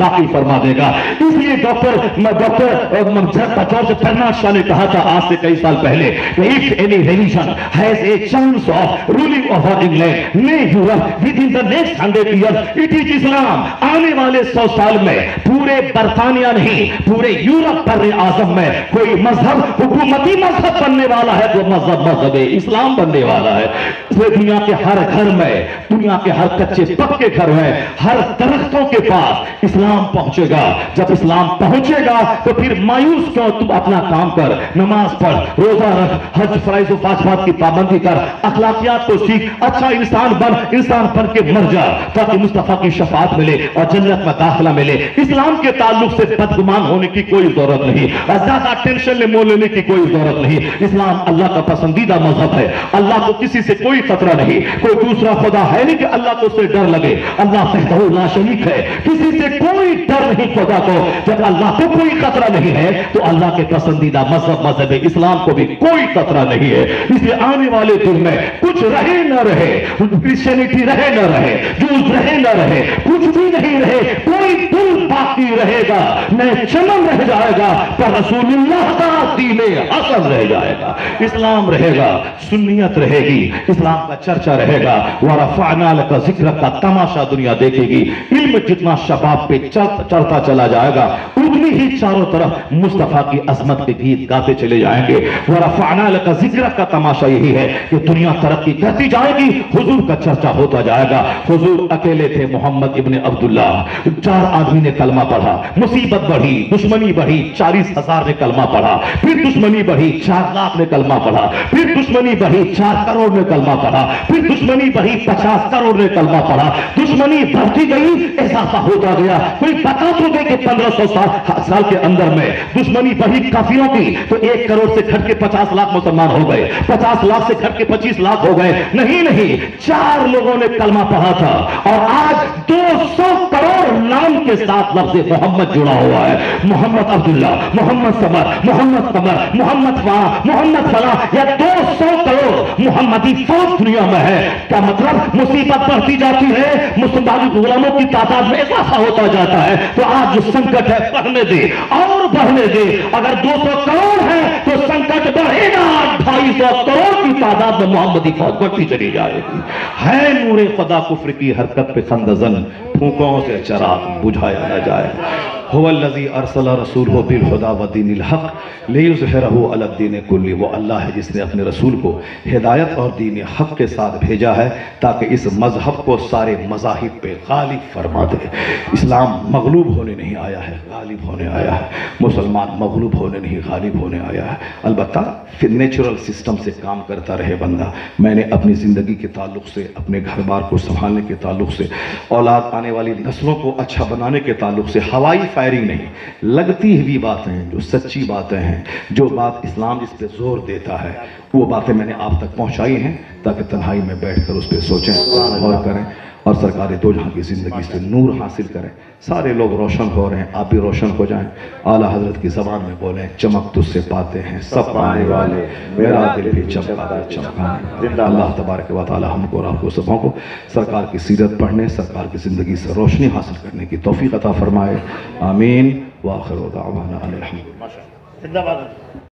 S3: داخل فرما دے گا. اس لیے ڈاکٹر جارج فرناز شاہ نے کہا تھا آج سے کئی سال پہلے, if any religion has a chance of ruling over England, may Europe within the next 100 years, it is Islam. آنے والے 100 سال میں پورے برطانیہ نہیں, پورے یورپ بر اعظم میں کوئی مذہب حکومتی مذہب بننے والا ہے, وہ مذہب اسلام بننے والا ہے. اس لیے دنیا کے ہر گھر میں, دنیا کے ہر کچے پکے گھر میں, ہر درختوں کے پاس اسلام پہنچے گا. جب اسلام پہنچے گا تو پھر مایوس کیوں, تم اپنا کام کر, نماز پڑھ, روزہ رکھ, حج فرائض و واجبات کی پابندی کر, اخلاقیات کو سیکھ, اچھا انسان بن کے مر جا تاکہ مصطفیٰ کی شفاعت ملے اور جنت میں داخلہ ملے. اسلام کے تعلق سے بدگمان ہونے کی کوئی ضرورت نہیں, زیادہ ٹینشن لے مول لینے کی کوئی ضرورت نہیں. اسلام اللہ کا پسندیدہ مذہب ہے. اللہ کو کسی سے کوئی خطرہ نہیں, کوئی دوسرا خدا ہے نہیں کہ اللہ کو اس سے ڈر لگے. اللہ وحدہ لا شریک ہے, کسی سے کوئی ڈر نہیں خدا کو. جب اللہ کو کوئی خطرہ نہیں ہے تو اللہ کے پسندیدہ مذہب اسلام کو بھی کوئی خطرہ نہیں ہے. اس لیے آنے والے دن میں کچھ رہے نہ رہے, کرسچینٹی رہے نہ رہے, جوز رہے نہ رہے, کچھ بھی نہیں رہے, کوئی دل باقی رہے گا, نہ چمن رہ جائے گا, پر رسول اللہ کا دین حسن رہ جائے گا. اسلام رہے گا, سنیت رہے گی, اسلام کا چرچا رہے گا. ورفعنا لک ذکرک کا تماشا دنیا دیکھے گی. علم جتنا شباب پہ چڑھتا چلا جائے گا, اتنی ہی چاروں طرف مصطفیٰ کی عظمت کے گیت گاتے چلے جائیں گے. ورفعنا لک ذکرک کا تماشا یہی ہے کہ دنیا ترقی کرتی جائے گی, حضور کا چرچا ہوتا جائے گا. حضور اکیلے تھے, محمد ابن عبداللہ, 4 آدمی نے کلمہ پڑھا, مصیبت بڑھی, دشمنی بڑھی, 40,000 نے کلمہ پڑھا, پھر دشمنی بڑھی, 4 لاکھ نے کلمہ پڑھا, پھر دشمنی بڑھی, 4 کروڑ نے کلمہ پڑھا, پھر دشمنی بڑھی, 50 کروڑ نے کلمہ پڑھا. دشمنی بڑھتی گئی, اضافہ ہوتا گیا. کوئی بتا تو دے کہ 1500 سال کے اندر میں دشمنی بڑھی کافروں کی تو 1 کروڑ سے گھٹ کے 50 لاکھ مسلمان ہو گئے, 50 لاکھ سے گھٹ کے 25 لاکھ ہو گئے. نہیں, 4 لوگوں نے کلمہ پڑھا تھا اور آج 200 کروڑ نام کے ساتھ لفظ محمد جڑا ہوا ہے. محمد عبداللہ, محمد صبر, محمد قمر, محمد فلاں, محمد فلاں, یا 200 کروڑ محمدی فوج دنیا میں ہے. کیا مطلب؟ مصیبت بڑھتی جاتی ہے, مسلمان غلاموں کی تعداد میں اضافہ ہوتا جاتا ہے. تو آج جو سنکٹ ہے بڑھنے دے اور بڑھنے دے. اگر 200 کروڑ ہے تو سنکٹ بڑھے گا, 250 کروڑ کی تعداد میں محمدی فوج بڑھتی چلی جائے گی. ہے نور خدا کفر کی حرکت پہ خندزن, پھونکوں سے چراغ بجھایا نہ جائے. هو الذی ارسل رسولہ بالہدی ودین الحق لیظہرہ علی الدین کلہ. وہ اللہ ہے جس نے اپنے رسول کو ہدایت اور دین حق کے ساتھ بھیجا ہے تاکہ اس مذہب کو سارے مذاہب پہ غالب فرما دے. اسلام مغلوب ہونے نہیں آیا ہے, غالب ہونے آیا ہے. مسلمان مغلوب ہونے نہیں, غالب ہونے آیا ہے. البتہ نیچرل سسٹم سے کام کرتا رہے بندہ. میں نے اپنی زندگی کے تعلق سے, اپنے گھر بار کو سنبھالنے کے تعلق سے, اولاد آنے والی نسلوں کو اچھا بنانے کے تعلق سے ہوائی فائرنگ نہیں, لگتی ہوئی باتیں جو سچی باتیں ہیں, جو بات اسلام جس پہ زور دیتا ہے, وہ باتیں میں نے آپ تک پہنچائی ہیں تاکہ تنہائی میں بیٹھ کر اس پہ سوچیں, غور کریں اور سرکار دو جہاں کی زندگی سے نور حاصل کریں. سارے لوگ روشن ہو رہے ہیں, آپ بھی روشن ہو جائیں. اعلیٰ حضرت کی زبان میں بولیں, چمک تجھ سے پاتے ہیں سب پانے والے, میرا دل بھی چمکا چمکانے. اللہ تبارک و تعالی ہم کو اور آپ کو سبوں کو سرکار کی سیرت پڑھنے, سرکار کی زندگی سے روشنی حاصل کرنے کی توفیق عطا فرمائے. آمین. وآخر دعوانا ان الحمد للہ.